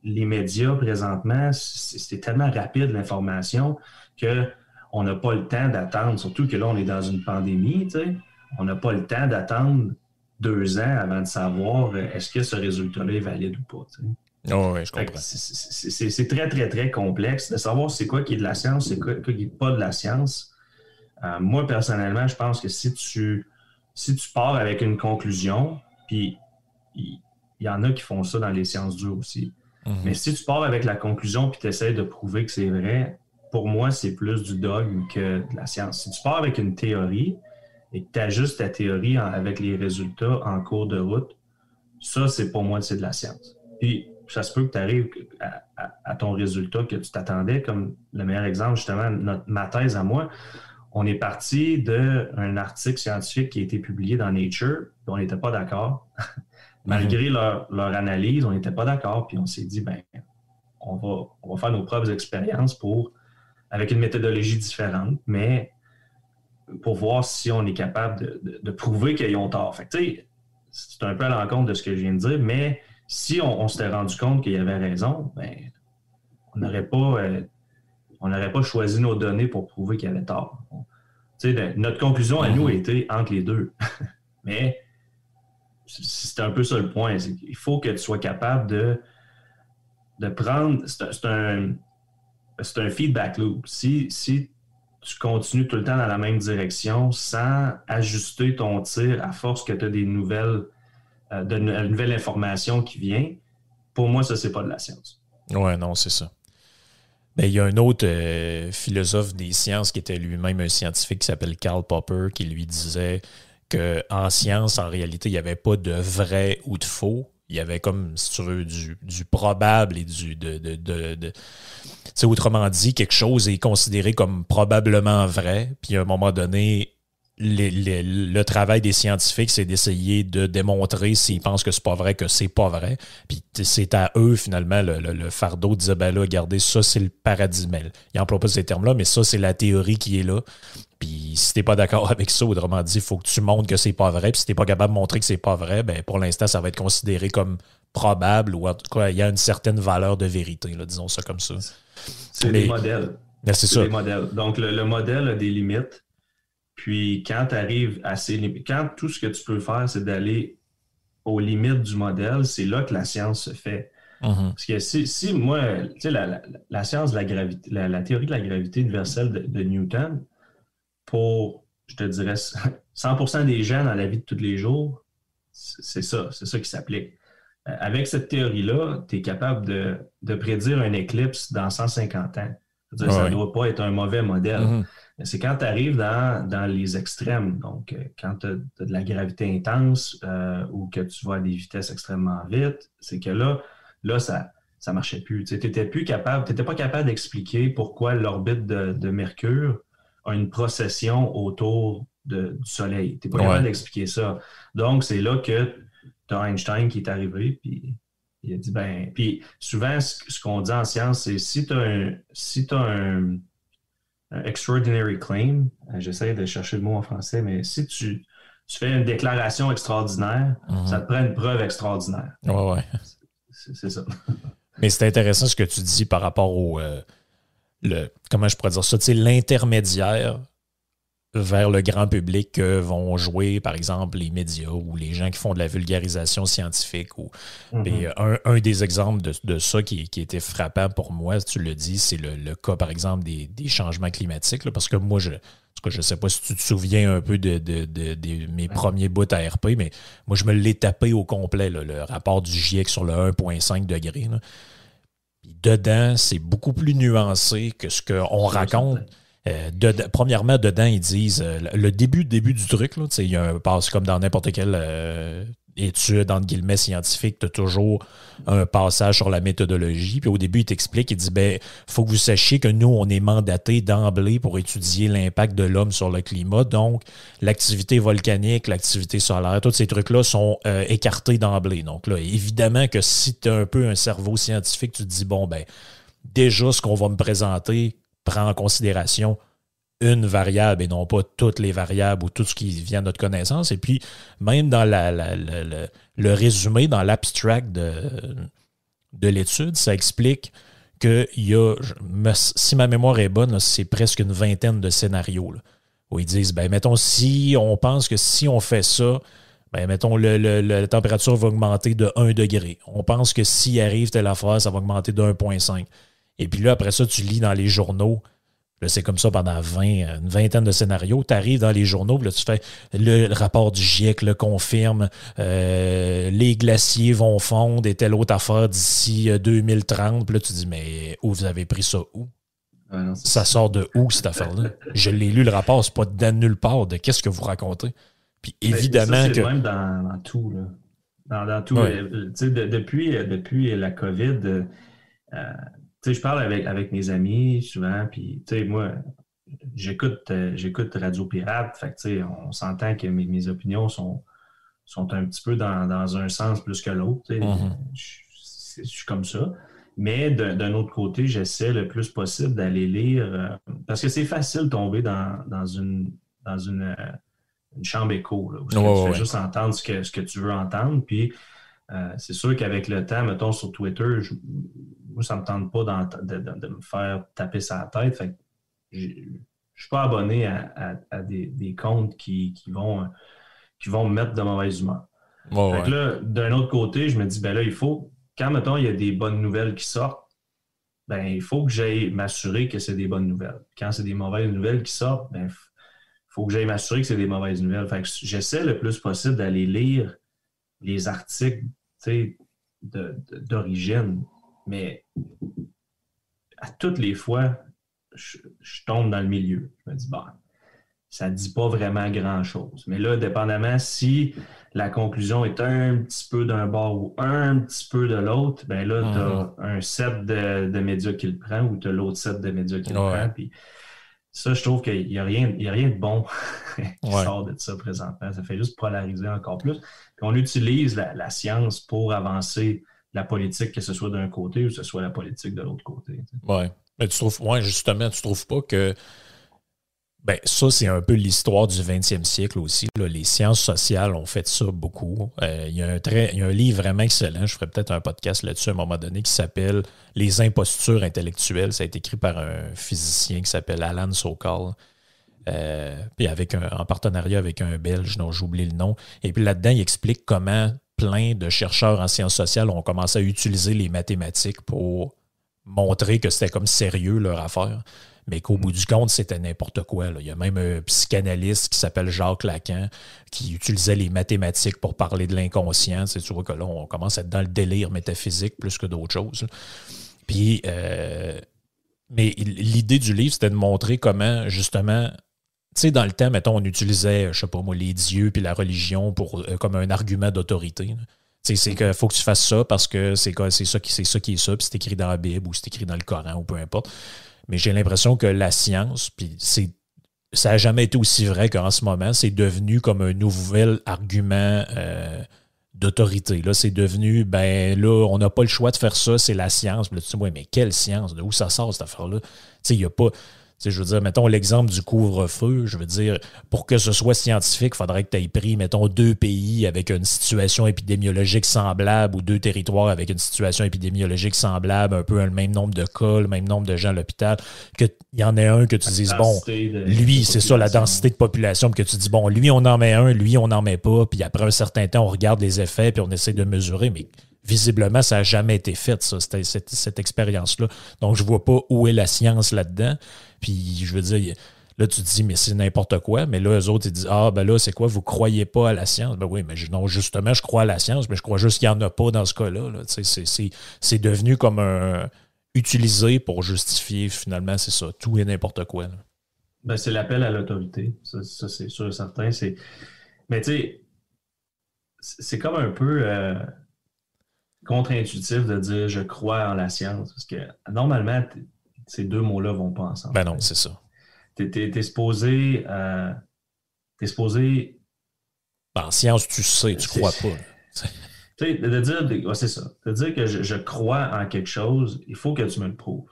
les médias, présentement, c'est tellement rapide l'information qu'on n'a pas le temps d'attendre, surtout que là, on est dans une pandémie, tu sais. On n'a pas le temps d'attendre 2 ans avant de savoir est-ce que ce résultat-là est valide ou pas. Tu sais. Oui, je comprends. C'est très, très, très complexe de savoir c'est quoi qui est de la science, c'est quoi qui n'est pas de la science. Moi, personnellement, je pense que si tu si tu pars avec une conclusion, puis il y en a qui font ça dans les sciences dures aussi, mais si tu pars avec la conclusion puis tu essaies de prouver que c'est vrai, pour moi, c'est plus du dogme que de la science. Si tu pars avec une théorie et que tu ajustes ta théorie avec les résultats en cours de route, ça, c'est pour moi, c'est de la science. Puis, ça se peut que tu arrives à ton résultat que tu t'attendais, comme le meilleur exemple, justement, ma thèse à moi. On est parti d'un article scientifique qui a été publié dans Nature, puis on n'était pas d'accord. Malgré leur analyse, on n'était pas d'accord, puis on s'est dit, ben, on va faire nos propres expériences avec une méthodologie différente, mais pour voir si on est capable de prouver qu'ils ont tort. Fait que, tu sais, c'est un peu à l'encontre de ce que je viens de dire, mais si on s'était rendu compte qu'il y avait raison, ben, on n'aurait pas choisi nos données pour prouver qu'il y avait tort. Tu sais, notre conclusion à nous était entre les deux. Mais c'est un peu ça le point. Il faut que tu sois capable de prendre... C'est un feedback loop. Si tu continues tout le temps dans la même direction sans ajuster ton tir à force que tu as des nouvelle information qui vient, pour moi, ça, c'est pas de la science. Ouais, non, c'est ça. Ben, il y a un autre philosophe des sciences qui était lui-même un scientifique qui s'appelle Karl Popper qui lui disait qu'en science, en réalité, il n'y avait pas de vrai ou de faux. Il y avait comme, si tu veux, du probable et autrement dit, quelque chose est considéré comme probablement vrai, puis à un moment donné, le travail des scientifiques, c'est d'essayer de démontrer s'ils pensent que c'est pas vrai, que c'est pas vrai. Puis c'est à eux, finalement, le fardeau de dire, ben là, regardez, ça, c'est le paradigme. Ils n'emploient pas ces termes-là, mais ça, c'est la théorie qui est là. Puis si t'es pas d'accord avec ça, autrement dit, il faut que tu montres que c'est pas vrai. Puis si t'es pas capable de montrer que c'est pas vrai, ben pour l'instant, ça va être considéré comme probable ou en tout cas, il y a une certaine valeur de vérité, là, disons ça comme ça. C'est des modèles. Ben, c'est ça. Des modèles. Donc, le modèle a des limites. Puis, quand tu arrives à ces limites, quand tout ce que tu peux faire, c'est d'aller aux limites du modèle, c'est là que la science se fait. Parce que si moi, tu sais, la science de la gravité, la théorie de la gravité universelle de Newton, pour, je te dirais, 100% des gens dans la vie de tous les jours, c'est ça qui s'applique. Avec cette théorie-là, tu es capable de prédire un éclipse dans 150 ans. Je veux dire, ça ne doit pas être un mauvais modèle. C'est quand tu arrives dans les extrêmes, donc quand tu as de la gravité intense ou que tu vas à des vitesses extrêmement vite, c'est que là ça ne marchait plus. Tu n'étais pas capable d'expliquer pourquoi l'orbite de Mercure a une procession autour du Soleil. Tu n'es pas capable d'expliquer ça. Donc, c'est là que tu as Einstein qui est arrivé, puis il a dit, ben... Puis souvent, ce qu'on dit en science, c'est si tu as un extraordinary claim, j'essaie de chercher le mot en français, mais si tu fais une déclaration extraordinaire, ça te prend une preuve extraordinaire. Ouais. C'est ça. Mais c'est intéressant ce que tu dis par rapport au... comment je pourrais dire ça? Tu sais, l'intermédiaire vers le grand public que vont jouer, par exemple, les médias ou les gens qui font de la vulgarisation scientifique. Et un des exemples de ça qui était frappant pour moi, tu le dis, c'est le cas, par exemple, des changements climatiques. Là, parce que moi, je ne sais pas si tu te souviens un peu de mes premiers bouts à RP, mais moi, je me l'ai tapé au complet, là, le rapport du GIEC sur le 1,5 degré. Là. Puis dedans, c'est beaucoup plus nuancé que ce qu'on raconte. Premièrement, dedans, ils disent le début du truc, là, il y a un passe comme dans n'importe quelle étude, entre guillemets, scientifique, tu as toujours un passage sur la méthodologie. Puis au début, il t'explique, il dit faut que vous sachiez que nous, on est mandatés d'emblée pour étudier l'impact de l'homme sur le climat. Donc, l'activité volcanique, l'activité solaire, tous ces trucs-là sont écartés d'emblée. Donc là, évidemment que si tu as un peu un cerveau scientifique, tu te dis déjà, ce qu'on va me présenter prend en considération une variable et non pas toutes les variables ou tout ce qui vient de notre connaissance. Et puis, même dans le résumé, dans l'abstract de l'étude, ça explique qu'il y a, si ma mémoire est bonne, là, c'est presque une vingtaine de scénarios là, où ils disent, mettons, si on pense que si on fait ça, mettons, la température va augmenter de 1 degré. On pense que s'il arrive telle affaire, ça va augmenter de 1,5. Et puis là, après ça, tu lis dans les journaux Là, c'est comme ça pendant une vingtaine de scénarios. Tu arrives dans les journaux, là, tu fais le rapport du GIEC le confirme, les glaciers vont fondre et telle autre affaire d'ici 2030. Puis là, tu dis, mais où vous avez pris ça où? Non, ça sort de où, cette affaire-là? Je l'ai lu, le rapport, c'est pas de nulle part. De qu'est-ce que vous racontez? Puis évidemment ça, que... même dans tout, là. Dans tout. Ouais. Depuis la COVID... je parle avec mes amis souvent, puis moi, j'écoute Radio Pirate, fait que on s'entend que mes opinions sont un petit peu dans un sens plus que l'autre. Je suis comme ça. Mais d'un autre côté, j'essaie le plus possible d'aller lire, parce que c'est facile de tomber dans une chambre écho, là, où tu fais juste entendre ce que tu veux entendre, puis c'est sûr qu'avec le temps, mettons sur Twitter, moi, ça ne me tente pas de me faire taper sa tête. Fait que je ne suis pas abonné à des comptes qui vont me mettre de mauvaise humeur. Fait que là, d'un autre côté, je me dis, ben là, il faut, quand, mettons, il y a des bonnes nouvelles qui sortent, ben il faut que j'aille m'assurer que c'est des bonnes nouvelles. Quand c'est des mauvaises nouvelles qui sortent, ben il faut que j'aille m'assurer que c'est des mauvaises nouvelles. Fait que j'essaie le plus possible d'aller lire les articles d'origine, mais à toutes les fois, je tombe dans le milieu. Je me dis, ça ne dit pas vraiment grand-chose. Mais là, dépendamment si la conclusion est un petit peu d'un bord ou un petit peu de l'autre, ben là, tu as un set de médias qui le prend ou tu as l'autre set de médias qui le prend. Puis ça, je trouve qu'il n'y a rien de bon qui sort de ça présentement. Ça fait juste polariser encore plus. Puis on utilise la science pour avancer la politique, que ce soit d'un côté ou que ce soit la politique de l'autre côté. Oui. Mais tu trouves, justement, tu trouves pas que ça, c'est un peu l'histoire du 20e siècle aussi. Là. Les sciences sociales ont fait ça beaucoup. Il y a un livre vraiment excellent, je ferai peut-être un podcast là-dessus à un moment donné, qui s'appelle « Les impostures intellectuelles ». Ça a été écrit par un physicien qui s'appelle Alan Sokal. Puis en partenariat avec un Belge dont j'oublie le nom. Et puis là-dedans, il explique comment plein de chercheurs en sciences sociales ont commencé à utiliser les mathématiques pour montrer que c'était comme sérieux leur affaire, mais qu'au bout du compte, c'était n'importe quoi. Là. Il y a même un psychanalyste qui s'appelle Jacques Lacan qui utilisait les mathématiques pour parler de l'inconscient. Tu vois que là, on commence à être dans le délire métaphysique plus que d'autres choses. Là. Puis, mais l'idée du livre, c'était de montrer comment, justement, tu sais, dans le temps, mettons, on utilisait, je sais pas moi, les dieux puis la religion comme un argument d'autorité. Là. C'est qu'il faut que tu fasses ça parce que c'est ça qui est ça, puis c'est écrit dans la Bible ou c'est écrit dans le Coran ou peu importe. Mais j'ai l'impression que la science, puis ça n'a jamais été aussi vrai qu'en ce moment, c'est devenu comme un nouvel argument d'autorité. Là, c'est devenu, là, on n'a pas le choix de faire ça, c'est la science. Puis là, tu dis, ouais, mais quelle science? De où ça sort cette affaire-là? Tu sais, il n'y a pas... Je veux dire, mettons l'exemple du couvre-feu, je veux dire, pour que ce soit scientifique, il faudrait que tu aies pris, mettons, 2 pays avec une situation épidémiologique semblable ou 2 territoires avec une situation épidémiologique semblable, un peu le même nombre de cas, le même nombre de gens à l'hôpital, qu'il y en ait un que tu dises, bon, lui, c'est ça, la densité de population, puis que tu dis, bon, lui, on en met un, lui, on n'en met pas, puis après un certain temps, on regarde les effets, puis on essaie de mesurer, mais... Visiblement, ça n'a jamais été fait, ça, cette expérience-là. Donc, je ne vois pas où est la science là-dedans. Puis, je veux dire, là, tu te dis, mais c'est n'importe quoi. Mais là, eux autres, ils disent, là, c'est quoi, vous ne croyez pas à la science? Ben oui, mais non, justement, je crois à la science, mais je crois juste qu'il n'y en a pas dans ce cas-là. Là. C'est devenu comme utilisé pour justifier, finalement, c'est ça, tout et n'importe quoi. Là. Ben, c'est l'appel à l'autorité. Ça c'est sûr et certain. Mais tu sais, c'est comme un peu... contre-intuitif de dire « je crois en la science », parce que normalement, ces 2 mots-là ne vont pas ensemble. Ben non, c'est ça. T'es supposé... En science, tu sais, tu crois pas. Tu sais, de dire... c'est ça. De dire que je crois en quelque chose, il faut que tu me le prouves.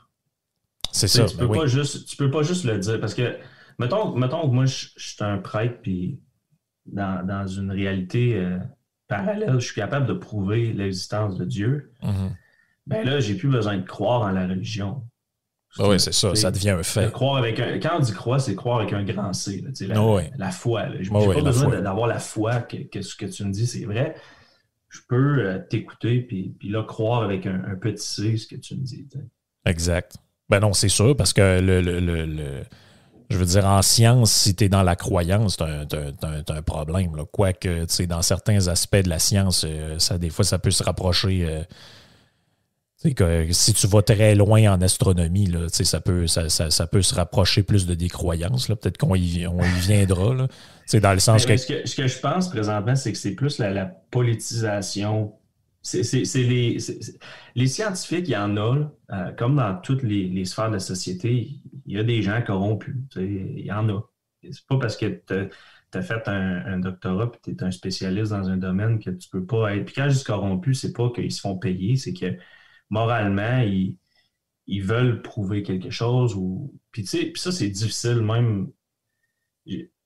C'est ça, tu peux pas juste le dire, parce que, mettons que moi, je suis un prêtre, puis dans une réalité... parallèle, je suis capable de prouver l'existence de Dieu, ben là, j'ai plus besoin de croire en la religion. Oui, c'est ça, ça devient un fait. Quand on dit croire, c'est croire avec un grand C, la foi. J'ai pas besoin d'avoir la foi que ce que tu me dis, c'est vrai. Je peux t'écouter, puis là, croire avec un petit C ce que tu me dis. Exact. Ben non, c'est sûr, parce que je veux dire, en science, si tu es dans la croyance, t'as un problème. Là. Quoique, tu sais, dans certains aspects de la science, des fois, ça peut se rapprocher. Tu sais, que si tu vas très loin en astronomie, là, tu sais, ça peut se rapprocher plus de des croyances. Là. Peut-être on y viendra. Là. Tu sais, dans le sens que. Ce que je pense présentement, c'est que c'est plus la politisation. Les scientifiques, il y en a, comme dans toutes les sphères de la société, il y a des gens corrompus. Il y en a. C'est pas parce que tu as fait un doctorat et tu es un spécialiste dans un domaine que tu peux pas être. Puis quand je dis corrompu, c'est pas qu'ils se font payer, c'est que moralement, ils veulent prouver quelque chose. Puis ça, c'est difficile même.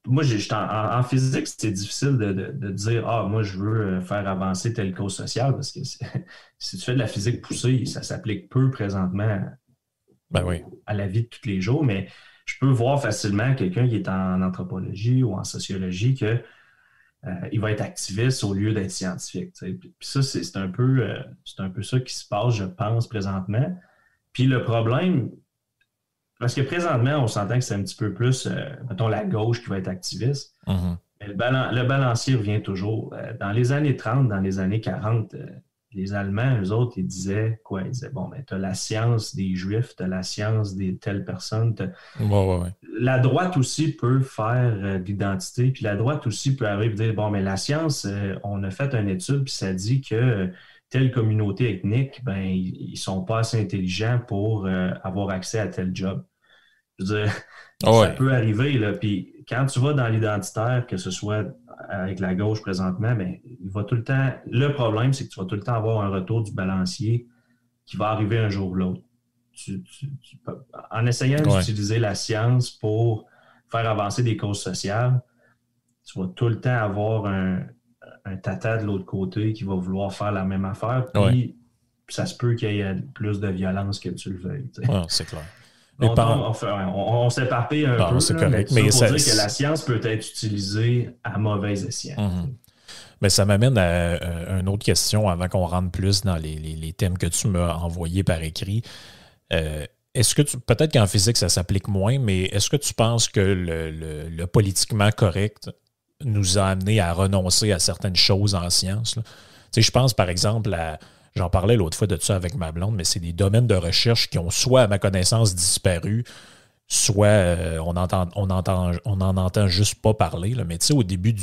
Moi, en physique, c'est difficile de dire ah, moi, je veux faire avancer telle cause sociale parce que si tu fais de la physique poussée, ça s'applique peu présentement à la vie de tous les jours, mais je peux voir facilement quelqu'un qui est en anthropologie ou en sociologie que il va être activiste au lieu d'être scientifique. Puis ça, c'est un peu ça qui se passe, je pense, présentement. Puis le problème, parce que présentement, on s'entend que c'est un petit peu plus, mettons, la gauche qui va être activiste. Mm-hmm. Mais le balancier revient toujours. Dans les années 30, dans les années 40, les Allemands, eux autres, ils disaient quoi? Ils disaient, bon, ben, tu as la science des Juifs, tu as la science des telles personnes. Ouais. La droite aussi peut faire de l'identité, puis la droite aussi peut arriver et dire, bon, mais la science, on a fait une étude, puis ça dit que telle communauté ethnique, ben, ils sont pas assez intelligents pour avoir accès à tel job. Je veux dire, ça peut arriver, là. Puis quand tu vas dans l'identitaire, que ce soit avec la gauche présentement, ben, il va tout le temps. Le problème, c'est que tu vas tout le temps avoir un retour du balancier qui va arriver un jour ou l'autre. En essayant d'utiliser la science pour faire avancer des causes sociales, tu vas tout le temps avoir un tata de l'autre côté qui va vouloir faire la même affaire, puis ça se peut qu'il y ait plus de violence que tu le veuilles. C'est clair. On s'éparpille un peu, c'est correct, mais ça pour dire que la science peut être utilisée à mauvais escient. Mm-hmm. Mais ça m'amène à une autre question avant qu'on rentre plus dans les thèmes que tu m'as envoyés par écrit. Est-ce que peut-être qu'en physique, ça s'applique moins, mais est-ce que tu penses que le politiquement correct nous a amené à renoncer à certaines choses en science? Tu sais, je pense par exemple j'en parlais l'autre fois de ça avec ma blonde, mais c'est des domaines de recherche qui ont soit, à ma connaissance, disparu, soit on n'en entend juste pas parler. Là. Mais tu sais, au début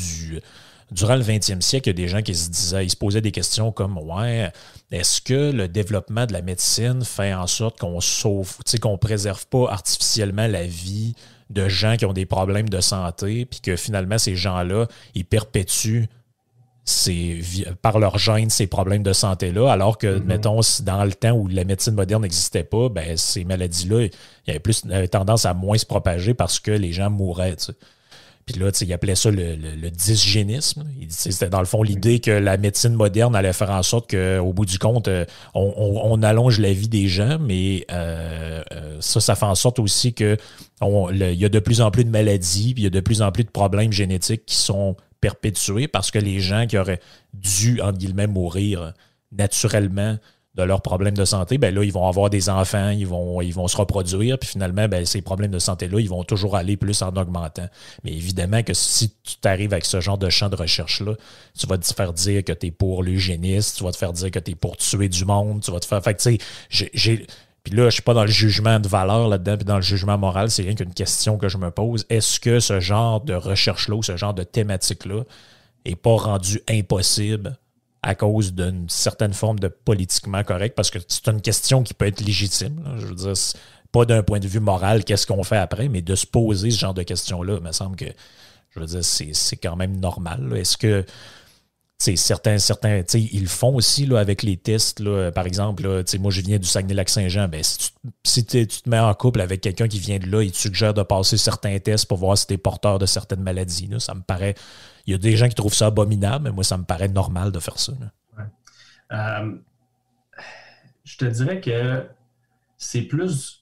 durant le 20e siècle, il y a des gens qui ils se posaient des questions comme est-ce que le développement de la médecine fait en sorte qu'on sauve, tu sais, qu'on préserve pas artificiellement la vie de gens qui ont des problèmes de santé, puis que finalement, ces gens-là, ils perpétuent par leur gène ces problèmes de santé-là, alors que, mettons, dans le temps où la médecine moderne n'existait pas, ben, ces maladies-là, il y avait tendance à moins se propager parce que les gens mouraient. Tu sais. Puis là, il appelait ça le dysgénisme. C'était dans le fond l'idée que la médecine moderne allait faire en sorte qu'au bout du compte, on allonge la vie des gens, mais ça fait en sorte aussi que il y a de plus en plus de maladies, puis il y a de plus en plus de problèmes génétiques qui sont perpétués parce que les gens qui auraient dû, entre guillemets, mourir naturellement de leurs problèmes de santé, ben là, ils vont avoir des enfants, ils vont se reproduire, puis finalement, ben, ces problèmes de santé-là, ils vont toujours aller plus en augmentant. Mais évidemment que si tu t'arrives avec ce genre de champ de recherche-là, tu vas te faire dire que tu es pour l'eugénisme, tu vas te faire dire que tu es pour tuer du monde, tu vas te faire... Fait que, tu sais, puis là, je ne suis pas dans le jugement de valeur là-dedans, puis dans le jugement moral, c'est rien qu'une question que je me pose. Est-ce que ce genre de recherche-là ou ce genre de thématique-là n'est pas rendu impossible à cause d'une certaine forme de politiquement correct? Parce que c'est une question qui peut être légitime. Là. Je veux dire, pas d'un point de vue moral, qu'est-ce qu'on fait après, mais de se poser ce genre de questions-là, il me semble que, je veux dire, c'est quand même normal. Là. Est-ce que... Certains ils le font aussi là, avec les tests. Là, par exemple, là, moi, je viens du Saguenay-Lac-Saint-Jean. Ben, si tu te mets en couple avec quelqu'un qui vient de là, il te suggère de passer certains tests pour voir si tu es porteur de certaines maladies. Là. Ça me paraît... Il y a des gens qui trouvent ça abominable, mais moi, ça me paraît normal de faire ça. Je te dirais que c'est plus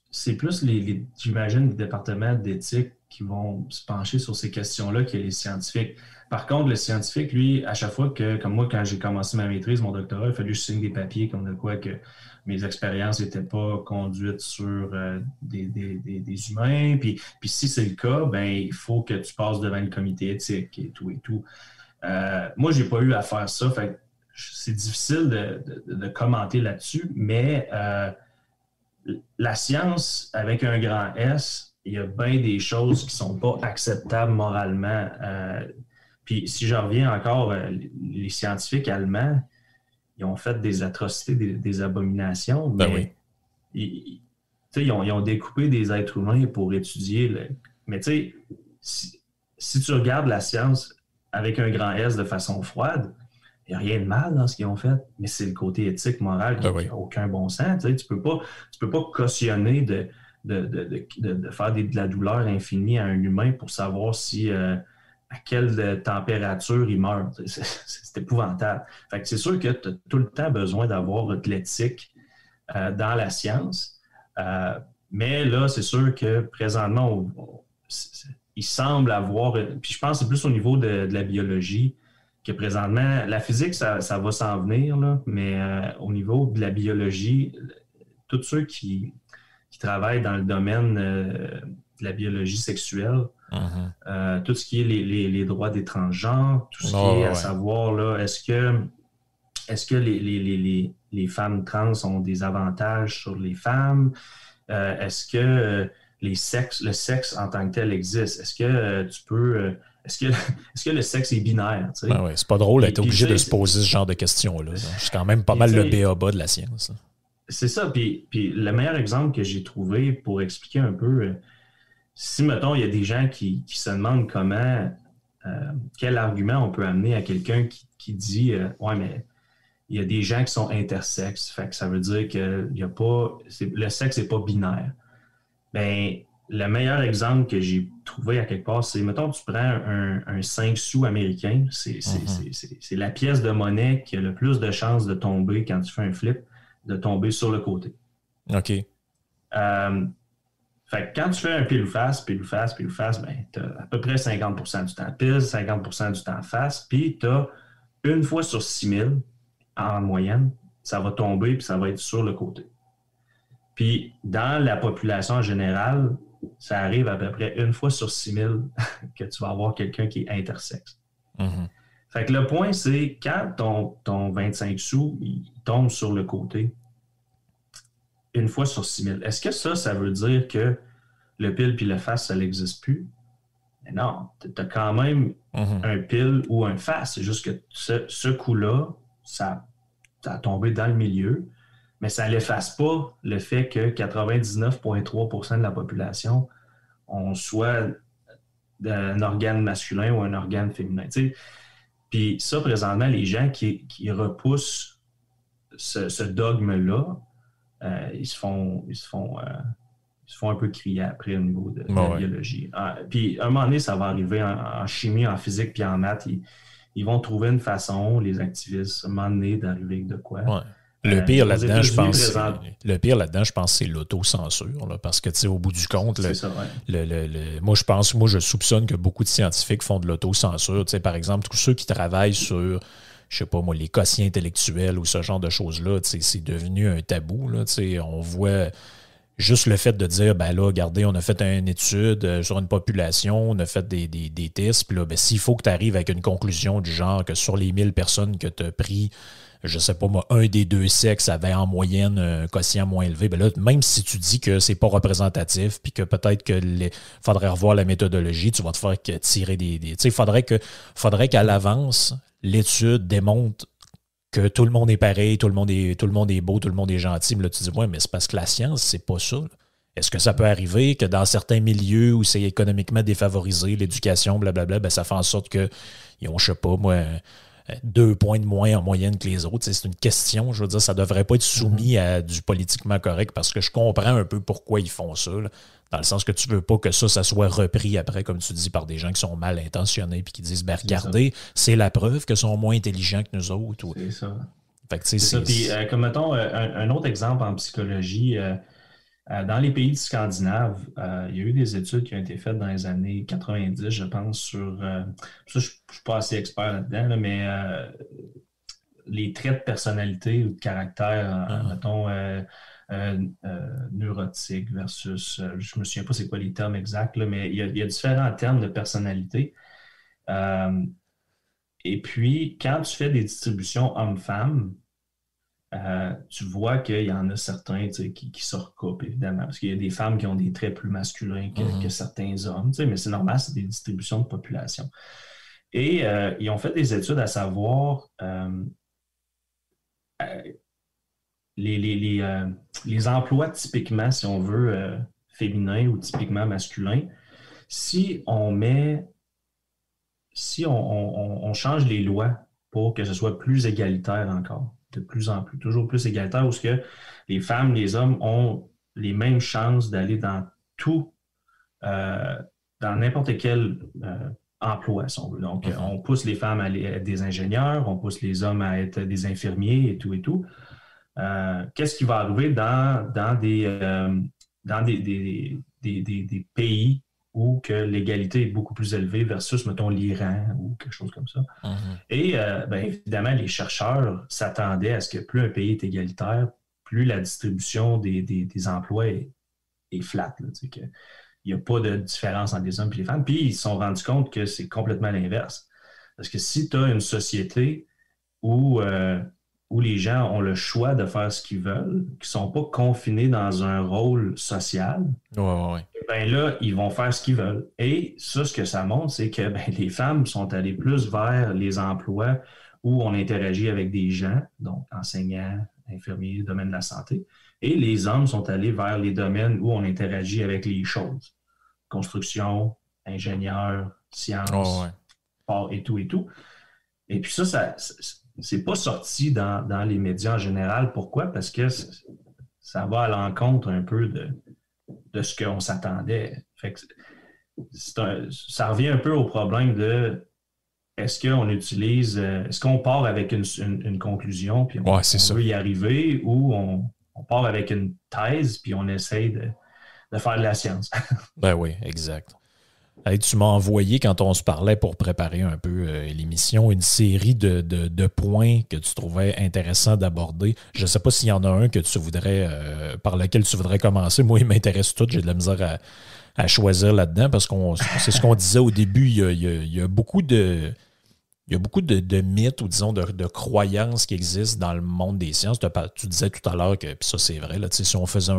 j'imagine, les départements d'éthique qui vont se pencher sur ces questions-là que les scientifiques. Par contre, le scientifique, lui, à chaque fois que, comme moi, quand j'ai commencé ma maîtrise, mon doctorat, il a fallu que je signe des papiers comme de quoi que mes expériences n'étaient pas conduites sur des humains. Puis si c'est le cas, ben il faut que tu passes devant le comité éthique et tout et tout. Moi, j'ai pas eu à faire ça. Fait que c'est difficile de commenter là-dessus, mais la science, avec un grand S, il y a bien des choses qui sont pas acceptables moralement. Puis si je reviens encore, les scientifiques allemands, ils ont fait des atrocités, des abominations, Ben mais oui. ils ont découpé des êtres humains pour étudier. Mais tu sais, si tu regardes la science avec un grand S de façon froide, il n'y a rien de mal dans ce qu'ils ont fait, mais c'est le côté éthique, moral qui n'a aucun bon sens. Tu ne peux pas cautionner de faire de la douleur infinie à un humain pour savoir si à quelle température il meurt. C'est épouvantable. Fait que c'est sûr que tu as tout le temps besoin d'avoir de l'éthique dans la science. Mais là, c'est sûr que présentement, il semble avoir, puis je pense que c'est plus au niveau de la biologie, que présentement, la physique, ça va s'en venir, là, mais au niveau de la biologie, tous ceux qui travaillent dans le domaine de la biologie sexuelle, tout ce qui est les droits des transgenres, tout ce qui est à savoir, là, est-ce que les femmes trans ont des avantages sur les femmes? Est-ce que le sexe en tant que tel existe? Est-ce que tu peux... Est-ce que le sexe est binaire? Tu sais? Ben ouais, c'est pas drôle d'être obligé de se poser ce genre de questions-là. C'est quand même pas mal le b.a.-ba de la science. C'est ça. Puis le meilleur exemple que j'ai trouvé pour expliquer un peu, si, mettons, il y a des gens qui se demandent quel argument on peut amener à quelqu'un qui dit ouais, mais il y a des gens qui sont intersexes, fait que ça veut dire que le sexe n'est pas binaire. Ben, le meilleur exemple que j'ai trouvé à quelque part, c'est, mettons, tu prends un 5 sous américain, c'est la pièce de monnaie qui a le plus de chances de tomber quand tu fais un flip, de tomber sur le côté. OK. Fait que quand tu fais un pile ou face, ben, tu as à peu près 50% du temps pile, 50% du temps face, puis tu as une fois sur 6000, en moyenne, ça va tomber puis ça va être sur le côté. Puis dans la population en général, ça arrive à peu près une fois sur 6000 que tu vas avoir quelqu'un qui est intersexe. Fait que le point, c'est quand ton 25 sous, il tombe sur le côté, une fois sur 6000, est-ce que ça veut dire que le pile puis le face, ça n'existe plus? Mais non, tu as quand même un pile ou un face. C'est juste que ce coup-là, ça a tombé dans le milieu, mais ça n'efface pas le fait que 99,3% de la population ont soit un organe masculin ou un organe féminin. T'sais. Puis ça, présentement, les gens qui repoussent ce dogme-là, ils se font un peu crier après au niveau de la biologie. Puis à un moment donné, ça va arriver en chimie, en physique, puis en maths. Ils vont trouver une façon, les activistes, à un moment donné, d'arriver avec de quoi. Ouais. Le pire là-dedans, je pense, c'est l'autocensure. Là, parce que, tu sais, au bout du compte, moi, je soupçonne que beaucoup de scientifiques font de l'autocensure. Tu sais, par exemple, tous ceux qui travaillent sur, je sais pas moi, les quotients intellectuels ou ce genre de choses-là, tu sais, c'est devenu un tabou. Là, tu sais, on voit juste le fait de dire, ben là, regardez, on a fait une étude sur une population, on a fait des tests, puis là, ben, s'il faut que tu arrives avec une conclusion du genre que sur les 1000 personnes que tu as pris, je sais pas moi, un des deux sexes avait en moyenne un quotient moins élevé, ben là, même si tu dis que c'est pas représentatif, puis que peut-être que faudrait revoir la méthodologie, tu vas te faire tirer des tu sais, faudrait qu'à l'avance, l'étude démontre que tout le monde est pareil, tout le monde est beau, tout le monde est gentil. Mais là, tu dis, ouais, mais c'est parce que la science, c'est pas ça. Là. Est-ce que ça peut arriver que dans certains milieux où c'est économiquement défavorisé, l'éducation, blablabla, ben ça fait en sorte qu'ils ont, je sais pas, moi, 2 points de moins en moyenne que les autres. C'est une question, je veux dire, ça devrait pas être soumis à du politiquement correct parce que je comprends un peu pourquoi ils font ça, là, dans le sens que tu veux pas que ça soit repris après, comme tu dis, par des gens qui sont mal intentionnés puis qui disent, ben regardez, c'est la preuve qu'ils sont moins intelligents que nous autres. C'est ça. Fait que, c'est ça. Puis, comme mettons, un autre exemple en psychologie, Dans les pays scandinaves, il y a eu des études qui ont été faites dans les années 90, je pense, ça, je ne suis pas assez expert là-dedans, là, mais les traits de personnalité ou de caractère, mettons, neurotique versus, je me souviens pas c'est quoi les termes exacts, là, mais il y a différents termes de personnalité. Euh, et puis, quand tu fais des distributions hommes-femmes, tu vois qu'il y en a certains qui se recoupent, évidemment, parce qu'il y a des femmes qui ont des traits plus masculins que certains hommes, mais c'est normal, c'est des distributions de population. Et ils ont fait des études à savoir les emplois typiquement, si on veut, féminins ou typiquement masculins, si on met, si on change les lois pour que ce soit plus égalitaire encore, de plus en plus, toujours plus égalitaire, où ce que les femmes, les hommes ont les mêmes chances d'aller dans tout, dans n'importe quel emploi, si on veut. Donc, on pousse les femmes à être des ingénieurs, on pousse les hommes à être des infirmiers et tout et tout. Qu'est-ce qui va arriver dans des pays où que l'égalité est beaucoup plus élevée versus, mettons, l'Iran ou quelque chose comme ça. Et évidemment, les chercheurs s'attendaient à ce que plus un pays est égalitaire, plus la distribution des emplois est flat. Là, il n'y a pas de différence entre les hommes et les femmes. Puis ils se sont rendus compte que c'est complètement l'inverse. Parce que si tu as une société où les gens ont le choix de faire ce qu'ils veulent, qui ne sont pas confinés dans un rôle social, ben là, ils vont faire ce qu'ils veulent. Et ça, ce que ça montre, c'est que les femmes sont allées plus vers les emplois où on interagit avec des gens, donc enseignants, infirmiers, domaine de la santé, et les hommes sont allés vers les domaines où on interagit avec les choses. Construction, ingénieur, sciences, sport et tout et tout. Et puis ça c'est pas sorti dans les médias en général. Pourquoi? Parce que ça va à l'encontre un peu de ce qu'on s'attendait. Fait que ça revient un peu au problème de est-ce qu'on part avec une conclusion puis on veut y arriver ou on part avec une thèse puis on essaye de faire de la science. Ben oui, exact. Hey, tu m'as envoyé, quand on se parlait pour préparer un peu l'émission, une série de points que tu trouvais intéressants d'aborder. Je ne sais pas s'il y en a un que tu voudrais par lequel tu voudrais commencer. Moi, il m'intéresse tout. J'ai de la misère à choisir là-dedans parce que c'est ce qu'on disait au début. Il y a beaucoup de mythes ou disons de croyances qui existent dans le monde des sciences. Tu disais tout à l'heure que, puis ça c'est vrai, là, si on faisait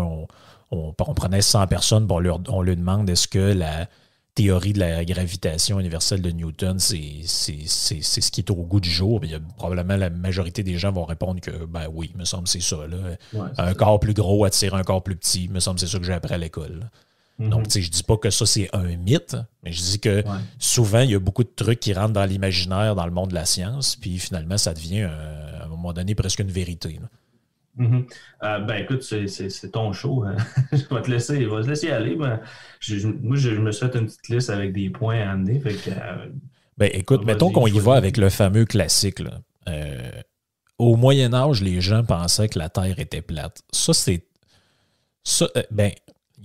on prenait 100 personnes, on leur demande est-ce que la théorie de la gravitation universelle de Newton, c'est ce qui est au goût du jour. Il y a probablement la majorité des gens vont répondre que ben oui, il me semble que c'est ça. Là. Ouais, un corps plus gros attire un corps plus petit. Il me semble que c'est ça que j'ai appris à l'école. Donc, je dis pas que ça, c'est un mythe, mais je dis que souvent, il y a beaucoup de trucs qui rentrent dans l'imaginaire, dans le monde de la science, puis finalement, ça devient, à un moment donné, presque une vérité. Écoute, c'est ton show. Je vais te laisser aller. Moi, je me suis fait une petite liste avec des points à amener. Fait que, écoute, mettons qu'on y va avec le fameux classique. Là. Au Moyen Âge, les gens pensaient que la Terre était plate.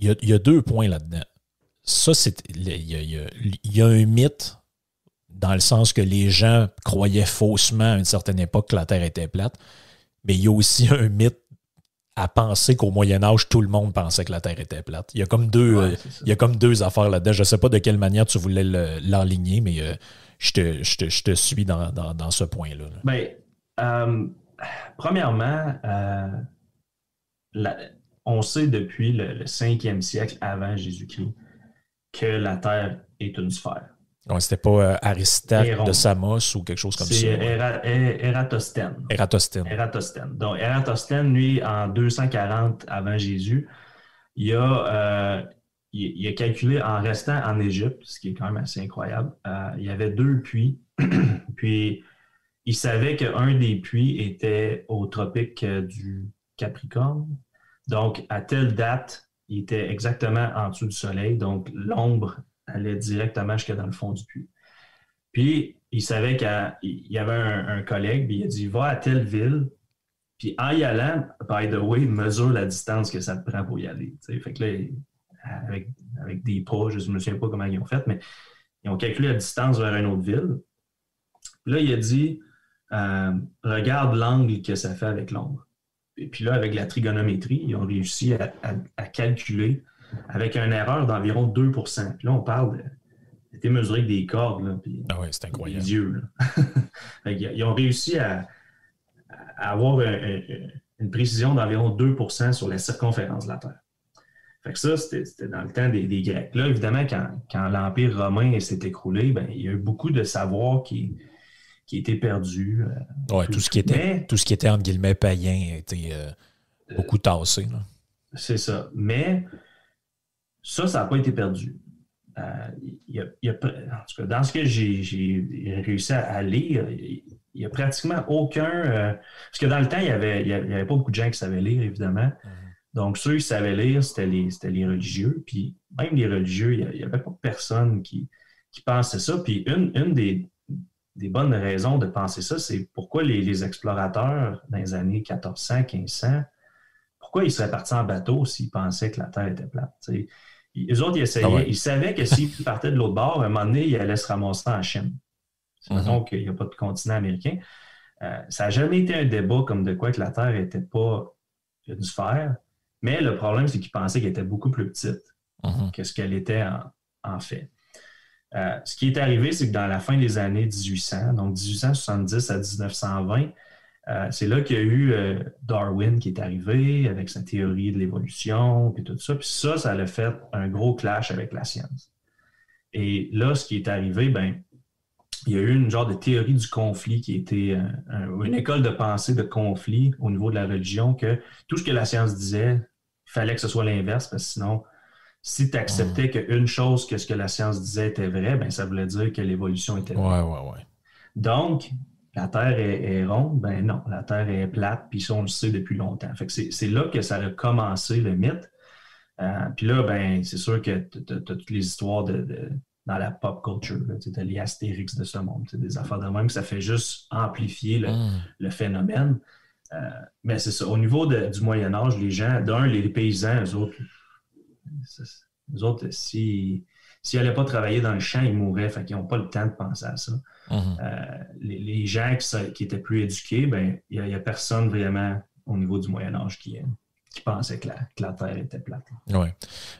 Il y a 2 points là-dedans. Ça, il y a un mythe dans le sens que les gens croyaient faussement à une certaine époque que la Terre était plate. Mais il y a aussi un mythe à penser qu'au Moyen Âge, tout le monde pensait que la Terre était plate. Il y a comme deux affaires là-dedans. Je ne sais pas de quelle manière tu voulais l'enligner, mais je te suis dans ce point-là. Premièrement, on sait depuis le 5e siècle avant Jésus-Christ que la Terre est une sphère. Ouais, c'était pas Aristote de Samos ou quelque chose comme ça. C'est Ératosthène. Donc, Ératosthène, lui, en 240 avant Jésus, il a calculé en restant en Égypte, ce qui est quand même assez incroyable. Il y avait 2 puits. Puis, il savait qu'un des puits était au tropique du Capricorne. Donc, à telle date, il était exactement en dessous du soleil. Donc, l'ombre allait directement jusqu'à dans le fond du puits. Puis, il savait qu'il y avait un collègue, puis il a dit « Va à telle ville, Puis en y allant, by the way, mesure la distance que ça te prend pour y aller. T'sais. Fait que là, avec des pas, je ne me souviens pas comment ils ont fait, mais ils ont calculé la distance vers une autre ville. Puis là, il a dit regarde l'angle que ça fait avec l'ombre. Et puis là, avec la trigonométrie, ils ont réussi à calculer avec une erreur d'environ 2 Puis là, on parle c'était mesuré avec des cordes. Là, puis ah ouais, c'est incroyable. Des yeux. Là. Ils ont réussi à avoir une précision d'environ 2 sur la circonférence de la Terre. Fait que ça, c'était dans le temps des Grecs. Là, évidemment, quand l'Empire romain s'est écroulé, ben, il y a eu beaucoup de savoir qui était perdu. Oui, tout ce qui était, entre guillemets, païen a été beaucoup tassé. Là. C'est ça. Mais ça n'a pas été perdu. En tout cas, dans ce que j'ai réussi à lire, il n'y a pratiquement aucun... parce que dans le temps, il n'y avait pas beaucoup de gens qui savaient lire, évidemment. Donc, ceux qui savaient lire, c'était les religieux. Puis même les religieux, il n'y avait pas personne qui pensait ça. Puis une des bonnes raisons de penser ça, c'est pourquoi les explorateurs dans les années 1400, 1500, pourquoi ils seraient partis en bateau s'ils pensaient que la Terre était plate? T'sais. Eux autres, ils essayaient. Ils savaient que s'ils partaient de l'autre bord, à un moment donné, ils allaient se ramasser en Chine. Mettons qu'il n'y a pas de continent américain. Ça n'a jamais été un débat comme de quoi que la Terre n'était pas une sphère. Mais le problème, c'est qu'ils pensaient qu'elle était beaucoup plus petite que ce qu'elle était en fait. Ce qui est arrivé, c'est que dans la fin des années 1800, donc 1870 à 1920, c'est là qu'il y a eu Darwin qui est arrivé avec sa théorie de l'évolution et tout ça. Puis ça a fait un gros clash avec la science. Et là, ce qui est arrivé, ben, il y a eu une genre de théorie du conflit qui était une école de pensée de conflit au niveau de la religion, que tout ce que la science disait, il fallait que ce soit l'inverse, parce que sinon, si tu acceptais qu'une chose que ce que la science disait était vrai, ben, ça voulait dire que l'évolution était vraie. Ouais. Donc, la Terre est ronde, ben non, la Terre est plate, puis ça, on le sait depuis longtemps. Fait que c'est là que ça a commencé, le mythe. Puis là, ben, c'est sûr que tu as toutes les histoires dans la pop culture, tu as les Astérix de ce monde, des affaires de même, que ça fait juste amplifier le phénomène. Mais c'est ça. Au niveau du Moyen-Âge, les gens, les paysans, eux autres, s'ils n'allaient pas travailler dans le champ, ils mourraient, fait qu'ils n'ont pas le temps de penser à ça. Les gens qui étaient plus éduqués, ben, il n'y a personne vraiment au niveau du Moyen-Âge qui pensait que la Terre était plate. Oui.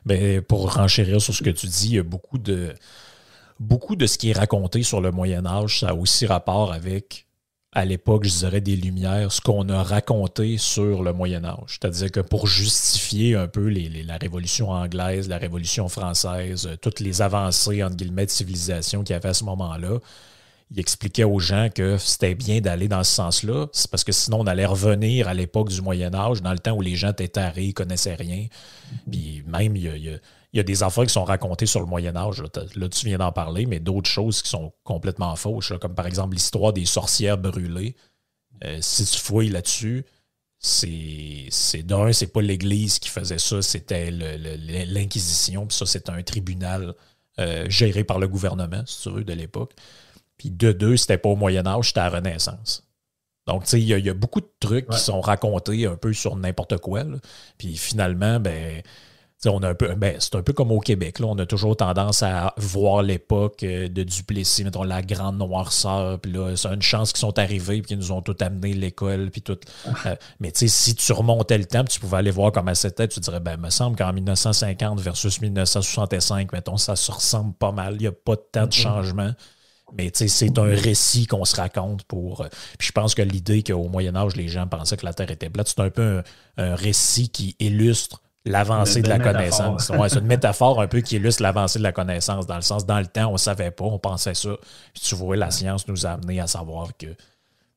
Ben, pour renchérir sur ce que tu dis, il y a beaucoup de ce qui est raconté sur le Moyen-Âge, ça a aussi rapport avec, à l'époque, je dirais, des Lumières, ce qu'on a raconté sur le Moyen-Âge. C'est-à-dire que pour justifier un peu la Révolution anglaise, la Révolution française, toutes les avancées, entre guillemets, de civilisation qu'il y avait à ce moment-là, il expliquait aux gens que c'était bien d'aller dans ce sens-là. C'est parce que sinon, on allait revenir à l'époque du Moyen-Âge, dans le temps où les gens étaient tarés, ils ne connaissaient rien. Puis même, il y a des affaires qui sont racontées sur le Moyen-Âge. Là, tu viens d'en parler, mais d'autres choses qui sont complètement fausses, là, comme par exemple l'histoire des sorcières brûlées. Si tu fouilles là-dessus, c'est pas l'Église qui faisait ça, c'était l'Inquisition. Puis ça, c'était un tribunal géré par le gouvernement, si tu veux, de l'époque. Puis de deux, c'était pas au Moyen-Âge, c'était à la Renaissance. Donc, tu sais, il y a beaucoup de trucs qui sont racontés un peu sur n'importe quoi. Là. Puis finalement, ben, on a c'est un peu comme au Québec. Là, on a toujours tendance à voir l'époque de Duplessis, mettons la grande noirceur. Puis là, c'est une chance qu'ils sont arrivés et qu'ils nous ont tout amené l'école. Puis tout. Mais tu sais, si tu remontais le temps, tu pouvais aller voir comment c'était, tu dirais, ben, il me semble qu'en 1950 versus 1965, mettons, ça se ressemble pas mal. Il n'y a pas tant de changements. Mais c'est un récit qu'on se raconte pour... Puis je pense que l'idée qu'au Moyen-Âge, les gens pensaient que la Terre était plate, c'est un peu un récit qui illustre l'avancée de la connaissance. Ouais, c'est une métaphore un peu qui illustre l'avancée de la connaissance, dans le sens, dans le temps, on ne savait pas, on pensait ça. Puis tu vois, la science nous a amené à savoir que...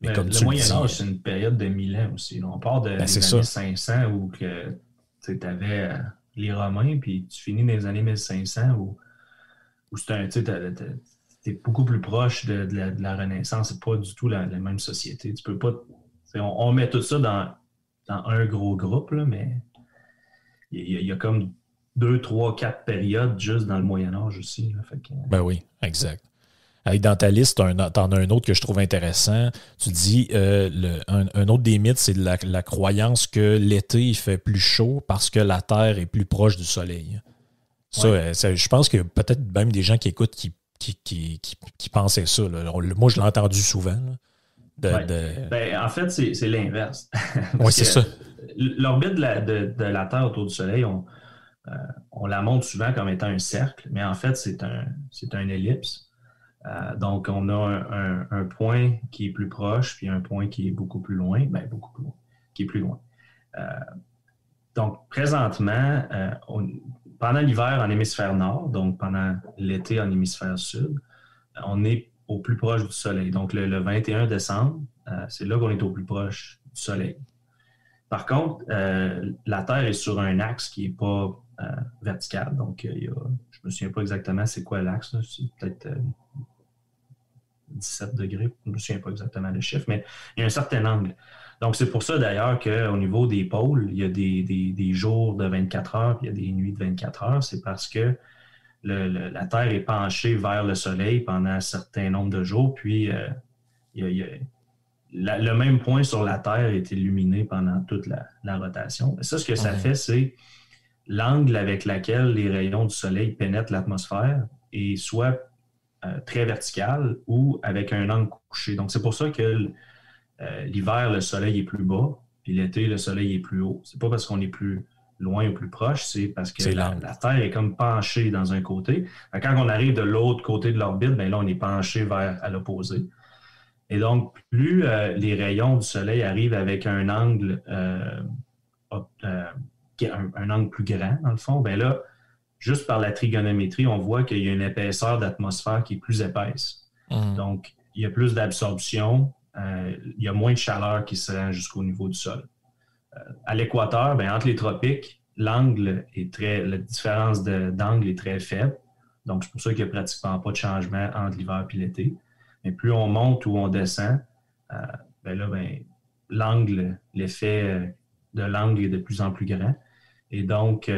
Mais comme le Moyen-Âge, c'est une période de 1000 ans aussi. Là. On part des années 500 où tu avais les Romains, puis tu finis dans les années 1500 où t'es beaucoup plus proche de la Renaissance. C'est pas du tout la même société. Tu peux pas... On met tout ça dans un gros groupe, là, mais il y a comme 2, 3, 4 périodes juste dans le Moyen-Âge aussi. Là, fait que... Ben oui, exact. Dans ta liste, t'en as un autre que je trouve intéressant. Tu dis un autre des mythes, c'est la croyance que l'été, il fait plus chaud parce que la Terre est plus proche du Soleil. Ça, je pense qu'il y a peut-être même des gens qui écoutent qui pensaient ça. Là. Moi, je l'ai entendu souvent. En fait, c'est l'inverse. Oui, c'est ça. L'orbite de la Terre autour du Soleil, on la montre souvent comme étant un cercle, mais en fait, c'est un ellipse. Donc, on a un point qui est plus proche, puis un point qui est beaucoup plus loin, qui est plus loin. Donc, présentement, pendant l'hiver en hémisphère nord, donc pendant l'été en hémisphère sud, on est au plus proche du Soleil. Donc, le 21 décembre, c'est là qu'on est au plus proche du Soleil. Par contre, la Terre est sur un axe qui n'est pas vertical. Donc, je ne me souviens pas exactement c'est quoi l'axe. C'est peut-être 17 degrés. Je ne me souviens pas exactement le chiffre, mais il y a un certain angle. Donc, c'est pour ça d'ailleurs qu'au niveau des pôles, il y a des jours de 24 heures puis il y a des nuits de 24 heures. C'est parce que la Terre est penchée vers le Soleil pendant un certain nombre de jours, puis le même point sur la Terre est illuminé pendant toute la rotation. Et ça, ce que ça fait, c'est l'angle avec lequel les rayons du Soleil pénètrent l'atmosphère est soit très vertical ou avec un angle couché. Donc, c'est pour ça que l'hiver, le Soleil est plus bas, puis l'été, le Soleil est plus haut. C'est pas parce qu'on est plus loin ou plus proche, c'est parce que la Terre est comme penchée dans un côté. Quand on arrive de l'autre côté de l'orbite, bien là, on est penché à l'opposé. Et donc, plus les rayons du Soleil arrivent avec un angle un angle plus grand, dans le fond, bien là, juste par la trigonométrie, on voit qu'il y a une épaisseur d'atmosphère qui est plus épaisse. Donc, il y a plus d'absorption, il y a moins de chaleur qui se rend jusqu'au niveau du sol. À l'équateur, bien, entre les tropiques, la différence d'angle est très faible. Donc, c'est pour ça qu'il n'y a pratiquement pas de changement entre l'hiver et l'été. Mais plus on monte ou on descend, l'effet de l'angle est de plus en plus grand. Et donc,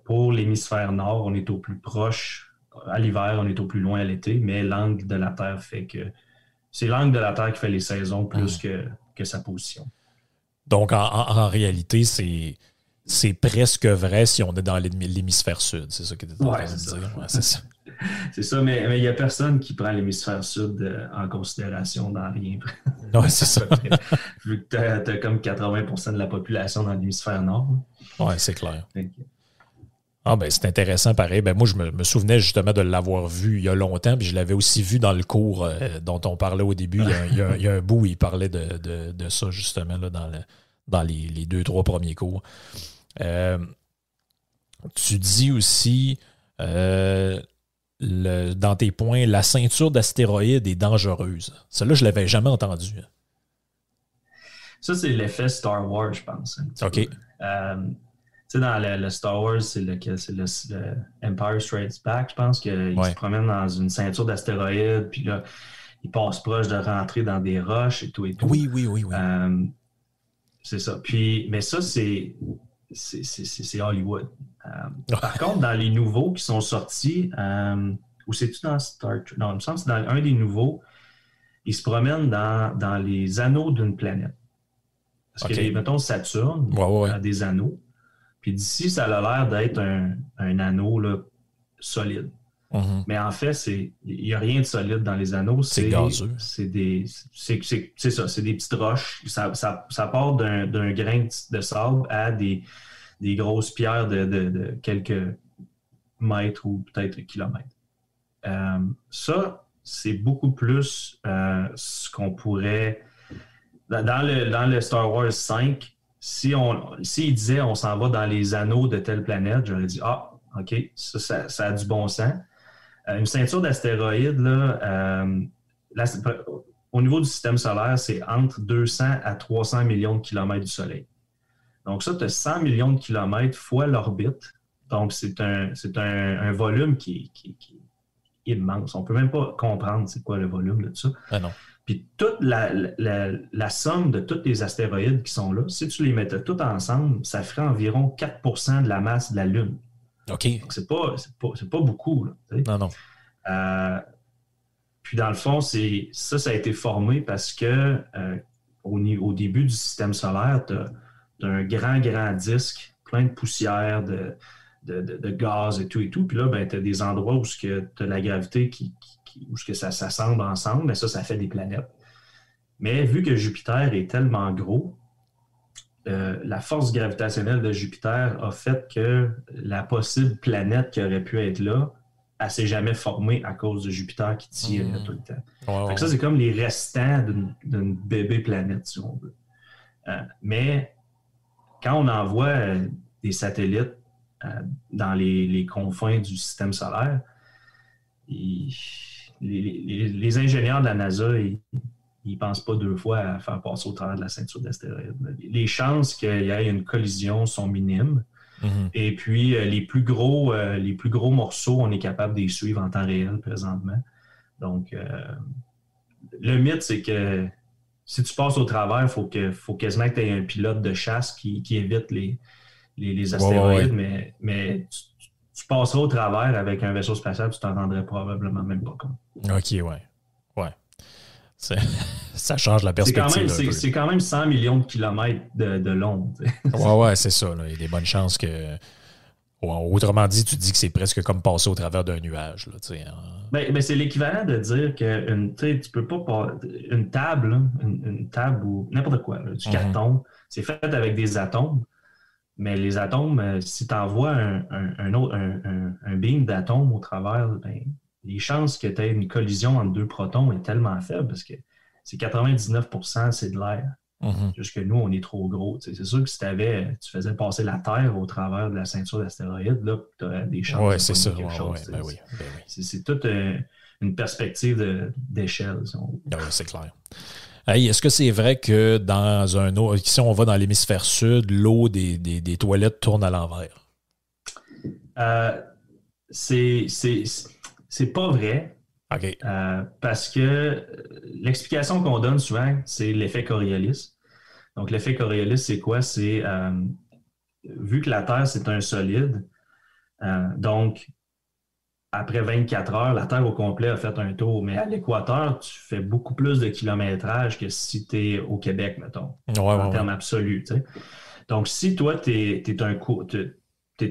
pour l'hémisphère nord, on est au plus proche. À l'hiver, on est au plus loin à l'été, mais l'angle de la Terre fait que c'est l'angle de la Terre qui fait les saisons plus que sa position. Donc, en réalité, c'est presque vrai si on est dans l'hémisphère sud. C'est ça que tu es en train de dire. Ouais, c'est ça. C'est ça, mais il n'y a personne qui prend l'hémisphère sud en considération dans rien. Oui, c'est ça. Vu que tu as comme 80% de la population dans l'hémisphère nord. Oui, c'est clair. C'est intéressant pareil. Moi, je me souvenais justement de l'avoir vu il y a longtemps, puis je l'avais aussi vu dans le cours dont on parlait au début. Il y a un bout où il parlait de ça justement là, dans les 2-3 premiers cours. Tu dis aussi dans tes points, la ceinture d'astéroïdes est dangereuse. Celle-là, je ne l'avais jamais entendu. Ça, c'est l'effet Star Wars, je pense. OK. Tu sais, dans le Star Wars, c'est le Empire Strikes Back, je pense qu'il se promène dans une ceinture d'astéroïdes, puis là, il passe proche de rentrer dans des roches et tout et tout. Oui. C'est ça. Puis, mais ça, c'est Hollywood. Par contre, dans les nouveaux qui sont sortis, ou c'est-tu dans Star Trek? Non, il me semble que c'est dans un des nouveaux, ils se promènent dans les anneaux d'une planète. Parce que, mettons, Saturne a des anneaux. Puis d'ici, ça a l'air d'être un anneau là, solide. Mais en fait, il n'y a rien de solide dans les anneaux. C'est gazeux. C'est ça, c'est des petites roches. Ça part d'un grain de sable à des grosses pierres de quelques mètres ou peut-être kilomètres. Ça, c'est beaucoup plus ce qu'on pourrait... Dans le Star Wars 5, s'il disait on s'en va dans les anneaux de telle planète, j'aurais dit OK, ça a du bon sens. Une ceinture d'astéroïdes, là, au niveau du système solaire, c'est entre 200 à 300 millions de kilomètres du Soleil. Donc ça, tu as 100 millions de kilomètres fois l'orbite. Donc c'est un volume qui est immense. On ne peut même pas comprendre c'est quoi le volume de ça. Ah non. Puis toute la somme de tous les astéroïdes qui sont là, si tu les mettais tous ensemble, ça ferait environ 4% de la masse de la Lune. OK. Donc, c'est pas beaucoup. Là, non. Puis dans le fond, ça a été formé parce que au début du système solaire, tu as un grand disque plein de poussière, de gaz et tout. Puis là, ben, tu as des endroits où tu as la gravité où ça s'assemble ensemble, mais ça fait des planètes. Mais vu que Jupiter est tellement gros, la force gravitationnelle de Jupiter a fait que la possible planète qui aurait pu être là, elle ne s'est jamais formée à cause de Jupiter qui tire tout le temps. Fait que ça, c'est comme les restants d'une bébé planète, si on veut. Mais quand on envoie des satellites dans les confins du système solaire, les ingénieurs de la NASA, ils ne pensent pas deux fois à faire passer au travers de la ceinture d'astéroïdes. Les chances qu'il y ait une collision sont minimes. Mm-hmm. Et puis, les plus gros morceaux, on est capable de les suivre en temps réel présentement. Donc, le mythe, c'est que si tu passes au travers, il faut quasiment que tu aies un pilote de chasse qui évite les astéroïdes, mais tu passeras au travers avec un vaisseau spatial, tu t'en rendrais probablement même pas compte. OK, ouais. Ça change la perspective. C'est quand même 100 millions de kilomètres de long. Ouais, c'est ça. Là. Il y a des bonnes chances que... autrement dit, tu dis que c'est presque comme passer au travers d'un nuage. Là, ben, c'est l'équivalent de dire que tu peux pas... Une table ou n'importe quoi, là, du carton, c'est fait avec des atomes. Mais les atomes, si tu envoies un beam d'atomes au travers, ben, les chances que tu aies une collision entre deux protons est tellement faible parce que c'est 99%, c'est de l'air. Mm-hmm. Juste que nous, on est trop gros. T'sais. C'est sûr que si tu faisais passer la Terre au travers de la ceinture d'astéroïdes, là, tu aurais des chances de c'est ça. quelque chose. Ben oui. C'est toute une perspective d'échelle. Si on... Oui, c'est clair. Hey, est-ce que c'est vrai que dans un eau, si on va dans l'hémisphère sud, l'eau des toilettes tourne à l'envers? C'est pas vrai. Okay. Parce que l'explication qu'on donne souvent, c'est l'effet Coriolis. Donc, l'effet Coriolis, c'est quoi? C'est vu que la Terre, c'est un solide, donc après 24 heures, la Terre au complet a fait un tour. Mais à l'équateur, tu fais beaucoup plus de kilométrage que si tu es au Québec, mettons, en termes absolus. Tu sais. Donc, si toi, tu es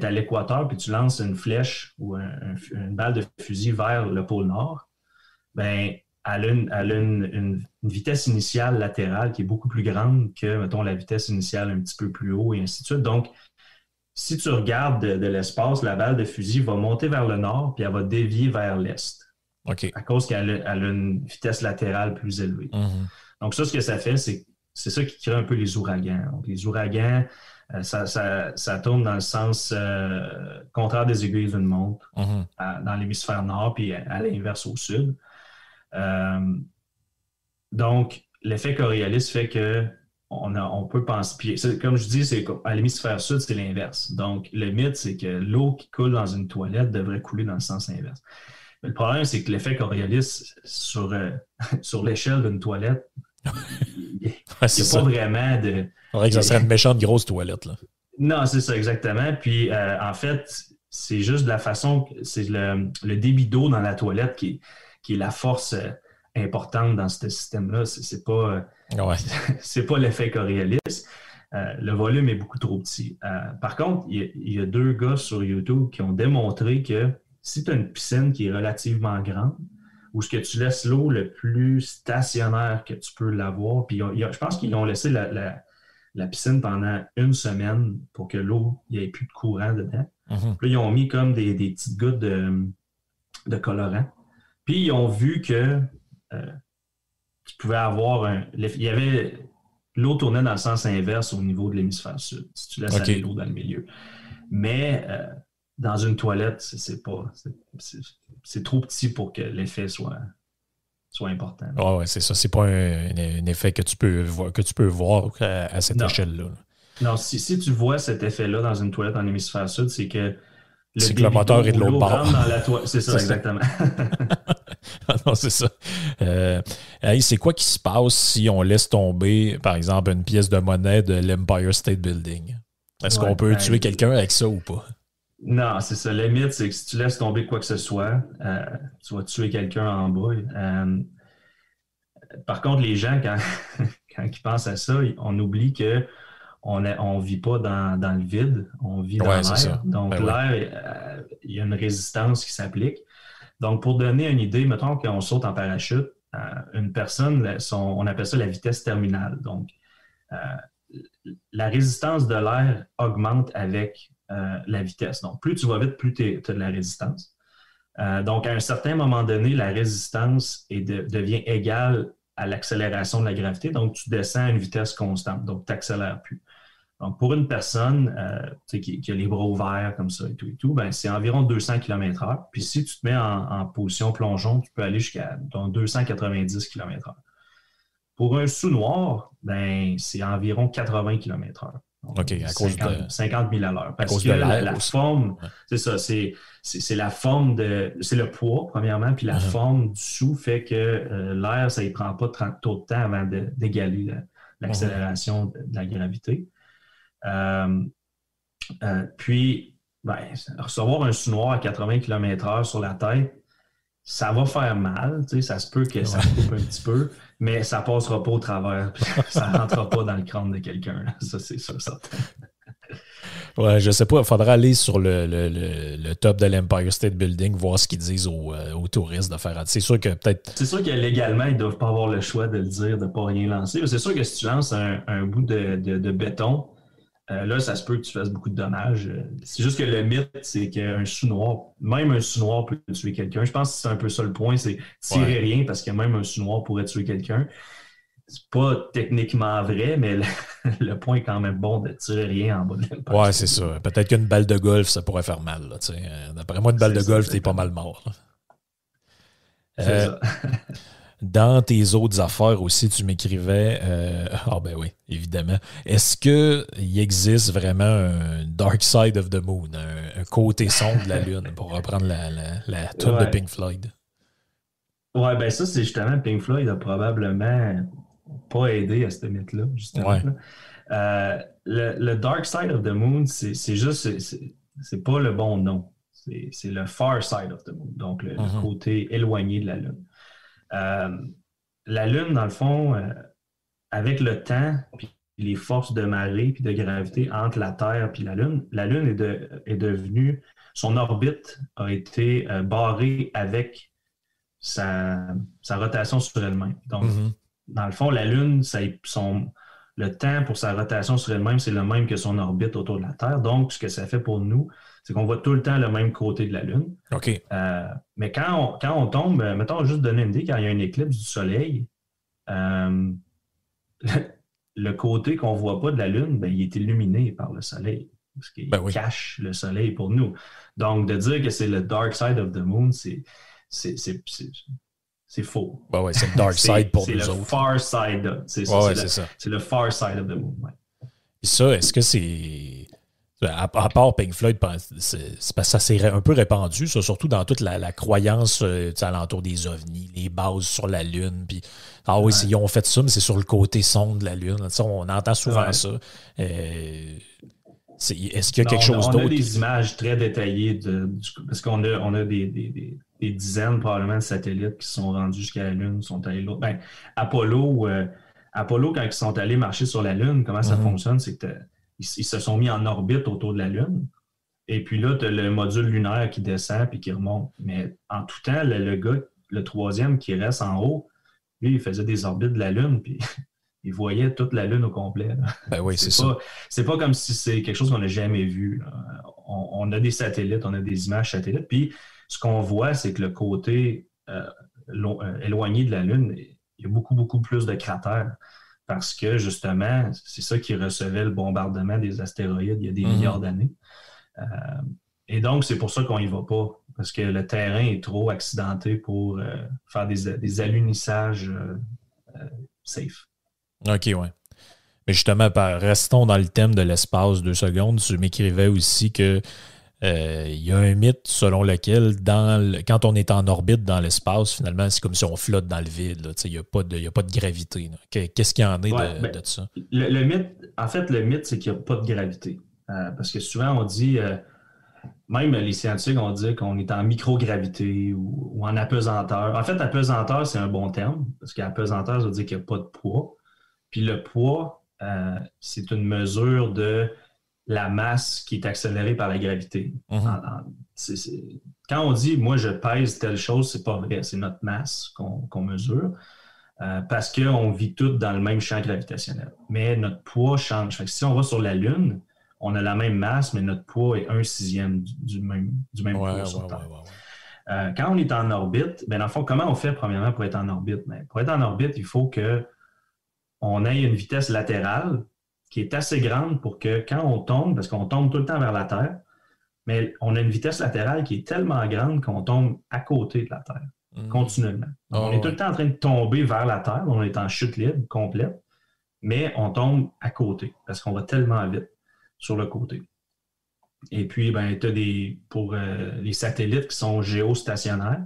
à l'équateur puis tu lances une flèche ou une balle de fusil vers le pôle Nord, ben, elle a une vitesse initiale latérale qui est beaucoup plus grande que, mettons, la vitesse initiale un petit peu plus haut et ainsi de suite. Donc, si tu regardes de l'espace, la balle de fusil va monter vers le nord puis elle va dévier vers l'est. Okay. À cause qu'elle a une vitesse latérale plus élevée. Mm-hmm. Donc, ça, ce que ça fait, c'est ça qui crée un peu les ouragans. Donc, les ouragans, ça tourne dans le sens contraire des aiguilles d'une montre, dans l'hémisphère nord, puis à l'inverse au sud. Donc, l'effet Coriolis fait que on peut penser... Puis, comme je dis, à l'hémisphère sud, c'est l'inverse. Donc, le mythe, c'est que l'eau qui coule dans une toilette devrait couler dans le sens inverse. Mais le problème, c'est que l'effet Coriolis sur l'échelle d'une toilette, il n'y a pas vraiment de... Il faudrait que ça serait une méchante grosse toilette, là. Non, c'est ça, exactement. Puis, en fait, c'est juste de la façon... C'est le débit d'eau dans la toilette qui est la force importante dans ce système-là. C'est pas l'effet Coriolis. Le volume est beaucoup trop petit. Par contre, il y a 2 gars sur YouTube qui ont démontré que si tu as une piscine qui est relativement grande, où ce que tu laisses l'eau le plus stationnaire que tu peux l'avoir, puis je pense qu'ils ont laissé la piscine pendant 1 semaine pour que l'eau, il n'y ait plus de courant dedans. Mm-hmm. Puis là, ils ont mis comme des petites gouttes de colorant. Puis ils ont vu que tu pouvais avoir l'eau tournait dans le sens inverse au niveau de l'hémisphère sud, si tu laisses aller l'eau dans le milieu. Mais dans une toilette, c'est trop petit pour que l'effet soit important. Oui, c'est ça. C'est pas un effet que tu peux voir à cette échelle-là. Non, si tu vois cet effet-là dans une toilette en hémisphère sud, c'est que le moteur est de l'autre bord. Dans la toilette. C'est ça, exactement. Non, c'est ça. C'est quoi qui se passe si on laisse tomber, par exemple, une pièce de monnaie de l'Empire State Building? Est-ce qu'on peut tuer quelqu'un avec ça ou pas? Non, c'est ça. Le mythe, c'est que si tu laisses tomber quoi que ce soit, tu vas tuer quelqu'un en bas. Par contre, les gens, quand ils pensent à ça, on oublie que on vit pas dans le vide, on vit dans Ouais, c'est l'air. ça. Donc, Ben oui. l'air, il y a une résistance qui s'applique. Donc, pour donner une idée, mettons qu'on saute en parachute, une personne, on appelle ça la vitesse terminale. Donc, euh, la résistance de l'air augmente avec la vitesse. Donc, plus tu vas vite, plus tu as de la résistance. Donc, à un certain moment donné, la résistance devient égale à l'accélération de la gravité. Donc, tu descends à une vitesse constante. Donc, tu n'accélères plus. Donc, pour une personne qui a les bras ouverts comme ça et tout, ben, c'est environ 200 km/h. Puis si tu te mets en position plongeon, tu peux aller jusqu'à 290 km/h. Pour un sous-noir, ben, c'est environ 80 km/h. Donc, OK, 50 000 à l'heure. à Parce cause que de l'air la aussi. forme, Ouais. c'est ça, c'est la forme c'est le poids, premièrement, puis la forme du sous fait que l'air, ça ne prend pas trop de temps avant d'égaler l'accélération de la gravité. Puis, ben, recevoir un sous-noir à 80 km/h sur la tête, ça va faire mal, tu sais, ça se peut que ça coupe un petit peu, mais ça passera pas au travers, ça ne rentrera pas dans le crâne de quelqu'un, là. Ça, c'est sûr, certain. Ouais, je sais pas, il faudra aller sur le top de l'Empire State Building, voir ce qu'ils disent aux touristes de faire. C'est sûr que peut-être. C'est sûr que légalement, ils ne doivent pas avoir le choix de le dire, de ne pas rien lancer. C'est sûr que si tu lances un bout de béton, là, ça se peut que tu fasses beaucoup de dommages. C'est juste que le mythe, c'est qu'un sous-noir, même un sous-noir peut tuer quelqu'un. Je pense que c'est un peu ça le point, c'est tirer rien parce que même un sous-noir pourrait tuer quelqu'un. C'est pas techniquement vrai, mais le point est quand même bon de tirer rien en bas de l'Empire. Ouais, c'est ça. Peut-être qu'une balle de golf, ça pourrait faire mal. Là, d'après moi, une balle de golf, t'es pas mal mort. C'est ça. Dans tes autres affaires aussi, tu m'écrivais, ben oui, évidemment. Est-ce qu'il existe vraiment un dark side of the moon, un côté sombre de la Lune, pour reprendre la tune de Pink Floyd? Ouais, ben ça, c'est justement, Pink Floyd a probablement pas aidé à ce mythe-là, justement. Ouais. Le Dark Side of the Moon, c'est juste, c'est pas le bon nom. C'est le Far Side of the Moon, donc le côté éloigné de la Lune. La Lune, dans le fond, avec le temps, puis les forces de marée puis de gravité entre la Terre puis la Lune est devenue, son orbite a été barrée avec sa rotation sur elle-même. Donc, dans le fond, la Lune, le temps pour sa rotation sur elle-même, c'est le même que son orbite autour de la Terre. Donc, ce que ça fait pour nous, c'est qu'on voit tout le temps le même côté de la Lune. OK. Mais quand on tombe, mettons, juste donner une idée, quand il y a une éclipse du Soleil, le côté qu'on ne voit pas de la Lune, ben, il est illuminé par le Soleil. Parce qu'il cache le Soleil pour nous. Donc, de dire que c'est le dark side of the moon, c'est faux. Ben ouais, c'est le dark side pour nous autres. C'est le far side. C'est le far side of the moon. Ouais. Et ça, est-ce que c'est... À part Pink Floyd, c'est parce que ça s'est un peu répandu, ça, surtout dans toute la croyance alentour des ovnis, les bases sur la Lune. Puis, ils ont fait ça, mais c'est sur le côté sombre de la Lune. On entend souvent ça. Est-ce qu'il y a quelque chose d'autre? On a des images très détaillées parce qu'on a des dizaines probablement de satellites qui sont rendus jusqu'à la Lune, sont allés là. Ben, Apollo, quand ils sont allés marcher sur la Lune, comment ça fonctionne? C'est que ils se sont mis en orbite autour de la Lune. Et puis là, tu as le module lunaire qui descend puis qui remonte. Mais en tout temps, le gars, le troisième qui reste en haut, lui, il faisait des orbites de la Lune, puis il voyait toute la Lune au complet. Là. Ben oui, c'est ça. C'est pas comme si c'est quelque chose qu'on n'a jamais vu. On a des satellites, on a des images satellites. Puis ce qu'on voit, c'est que le côté éloigné de la Lune, il y a beaucoup, beaucoup plus de cratères. Parce que, justement, c'est ça qui recevait le bombardement des astéroïdes il y a des milliards d'années. Et donc, c'est pour ça qu'on n'y va pas. Parce que le terrain est trop accidenté pour faire des alunissages safe. OK, ouais. Mais justement, restons dans le thème de l'espace 2 secondes. Tu m'écrivais aussi que il y a un mythe selon lequel quand on est en orbite dans l'espace, finalement, c'est comme si on flotte dans le vide. Il n'y a pas de gravité. Qu'est-ce qu'il y en est de ça? Le mythe, en fait, le mythe, c'est qu'il n'y a pas de gravité. Parce que souvent, on dit... même les scientifiques ont dit qu'on est en microgravité ou en apesanteur. En fait, apesanteur, c'est un bon terme, parce qu'apesanteur, ça veut dire qu'il n'y a pas de poids. Puis le poids, c'est une mesure de la masse qui est accélérée par la gravité. Quand on dit « moi, je pèse telle chose », c'est pas vrai. C'est notre masse qu'on mesure parce qu'on vit tous dans le même champ gravitationnel. Mais notre poids change. Fait que si on va sur la Lune, on a la même masse, mais notre poids est 1/6 du même poids sur Terre. Quand on est en orbite, dans le fond, comment on fait premièrement pour être en orbite? Bien, pour être en orbite, il faut qu'on ait une vitesse latérale qui est assez grande pour que quand on tombe, parce qu'on tombe tout le temps vers la Terre, mais on a une vitesse latérale qui est tellement grande qu'on tombe à côté de la Terre, continuellement. Donc, on est tout le temps en train de tomber vers la Terre, on est en chute libre complète, mais on tombe à côté parce qu'on va tellement vite sur le côté. Et puis, tu as pour les satellites qui sont géostationnaires,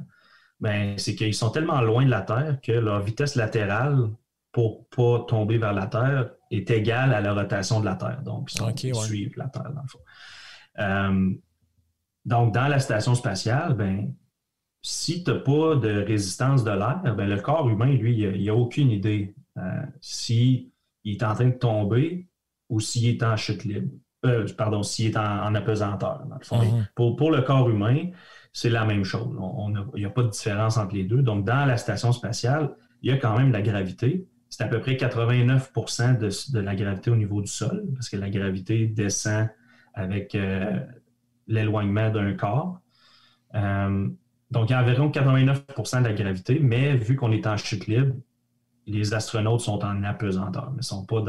c'est qu'ils sont tellement loin de la Terre que leur vitesse latérale pour ne pas tomber vers la Terre est égale à la rotation de la Terre. Donc, ils suivent la Terre, dans le fond. Donc, dans la station spatiale, si tu n'as pas de résistance de l'air, le corps humain, lui, il n'a aucune idée s'il est en train de tomber ou s'il est en chute libre. S'il est en apesanteur, dans le fond. Pour le corps humain, c'est la même chose. Il n'y a pas de différence entre les deux. Donc, dans la station spatiale, il y a quand même la gravité. C'est à peu près 89% de la gravité au niveau du sol, parce que la gravité descend avec l'éloignement d'un corps. Donc, il y a environ 89% de la gravité, mais vu qu'on est en chute libre, les astronautes sont en apesanteur, mais ne sont pas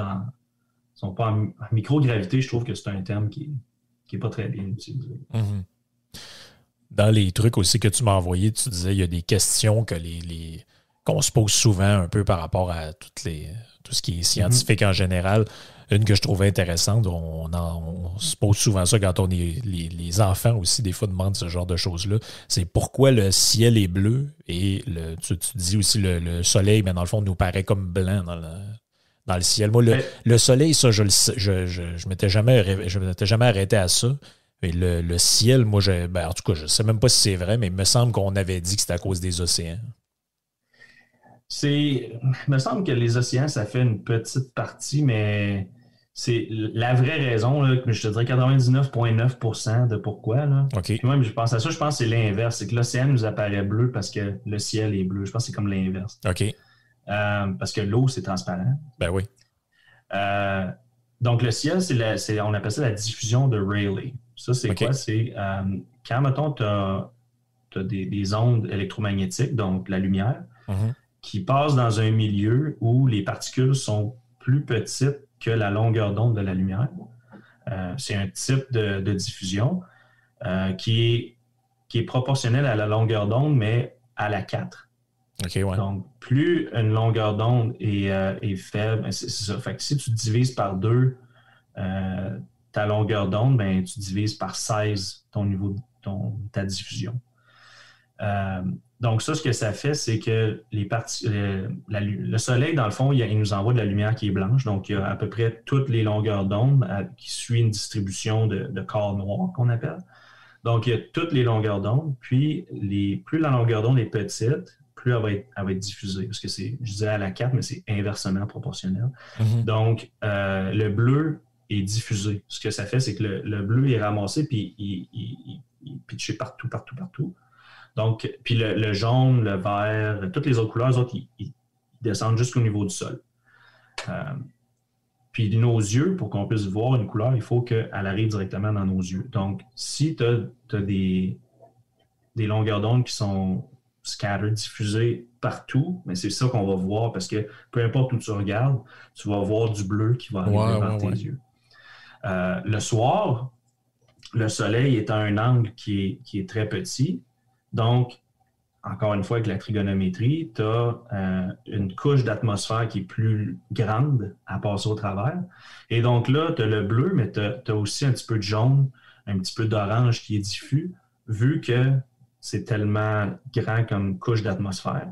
en microgravité. Je trouve que c'est un terme qui n'est pas très bien utilisé. Dans les trucs aussi que tu m'as envoyés, tu disais qu'il y a des questions qu'on se pose souvent un peu par rapport à tout ce qui est scientifique en général. Une que je trouvais intéressante, on se pose souvent ça quand on est les enfants aussi, des fois demandent ce genre de choses-là. C'est pourquoi le ciel est bleu et tu dis aussi le soleil, mais dans le fond, nous paraît comme blanc dans le ciel. Moi, le soleil, ça, je m'étais jamais arrêté à ça. Mais le ciel, moi, en tout cas, je ne sais même pas si c'est vrai, mais il me semble qu'on avait dit que c'était à cause des océans. Il me semble que les océans, ça fait une petite partie, mais c'est la vraie raison, là, je te dirais 99,9% de pourquoi. Là. Okay. Puis même, je pense à ça, je pense que c'est l'inverse. C'est que l'océan nous apparaît bleu parce que le ciel est bleu. Je pense que c'est comme l'inverse. OK. Parce que l'eau, c'est transparent. Ben oui. Donc, le ciel, on appelle ça la diffusion de Rayleigh. Ça, c'est quoi? C'est quand, mettons, tu as des ondes électromagnétiques, donc la lumière, qui passent dans un milieu où les particules sont plus petites que la longueur d'onde de la lumière. C'est un type de diffusion qui est proportionnel à la longueur d'onde, mais à la 4. Okay, ouais. Donc, plus une longueur d'onde est faible, c'est ça. Fait que si tu divises par 2 ta longueur d'onde, tu divises par 16 ton niveau ta diffusion. Donc, ça, ce que ça fait, c'est que le soleil, dans le fond, il nous envoie de la lumière qui est blanche. Donc, il y a à peu près toutes les longueurs d'onde qui suivent une distribution de corps noirs, qu'on appelle. Donc, il y a toutes les longueurs d'onde. Puis, plus la longueur d'onde est petite, plus elle va être diffusée. Parce que je disais à la 4, mais c'est inversement proportionnel. Donc, le bleu est diffusé. Ce que ça fait, c'est que le bleu est ramassé puis il est pitché partout. Donc, puis le jaune, le vert, toutes les autres couleurs, les autres, ils descendent jusqu'au niveau du sol. Puis nos yeux, pour qu'on puisse voir une couleur, il faut qu'elle arrive directement dans nos yeux. Donc, si tu as des longueurs d'onde qui sont scattered, diffusées partout, mais c'est ça qu'on va voir parce que peu importe où tu regardes, tu vas voir du bleu qui va arriver dans tes yeux. Le soir, le soleil est à un angle qui est très petit. Donc, encore une fois, avec la trigonométrie, tu as une couche d'atmosphère qui est plus grande à passer au travers. Et donc là, tu as le bleu, mais tu as aussi un petit peu de jaune, un petit peu d'orange qui est diffus, vu que c'est tellement grand comme couche d'atmosphère.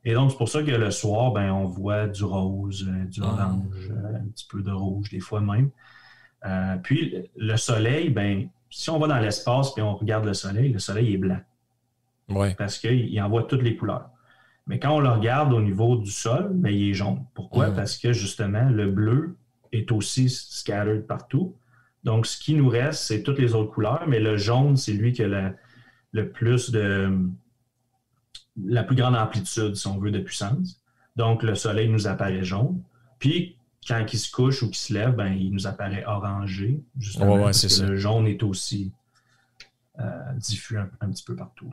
Et donc, c'est pour ça que le soir, on voit du rose, du orange, un petit peu de rouge, des fois même. Puis, le soleil, si on va dans l'espace et on regarde le soleil est blanc. Ouais. Parce qu'il envoie toutes les couleurs. Mais quand on le regarde au niveau du sol, ben, il est jaune. Pourquoi? Parce que justement, le bleu est aussi scattered partout. Donc, ce qui nous reste, c'est toutes les autres couleurs, mais le jaune, c'est lui qui a la plus grande amplitude, si on veut, de puissance. Donc, le soleil nous apparaît jaune. Puis, quand il se couche ou qu'il se lève, ben, il nous apparaît orangé, justement, parce que le jaune est aussi diffus un petit peu partout.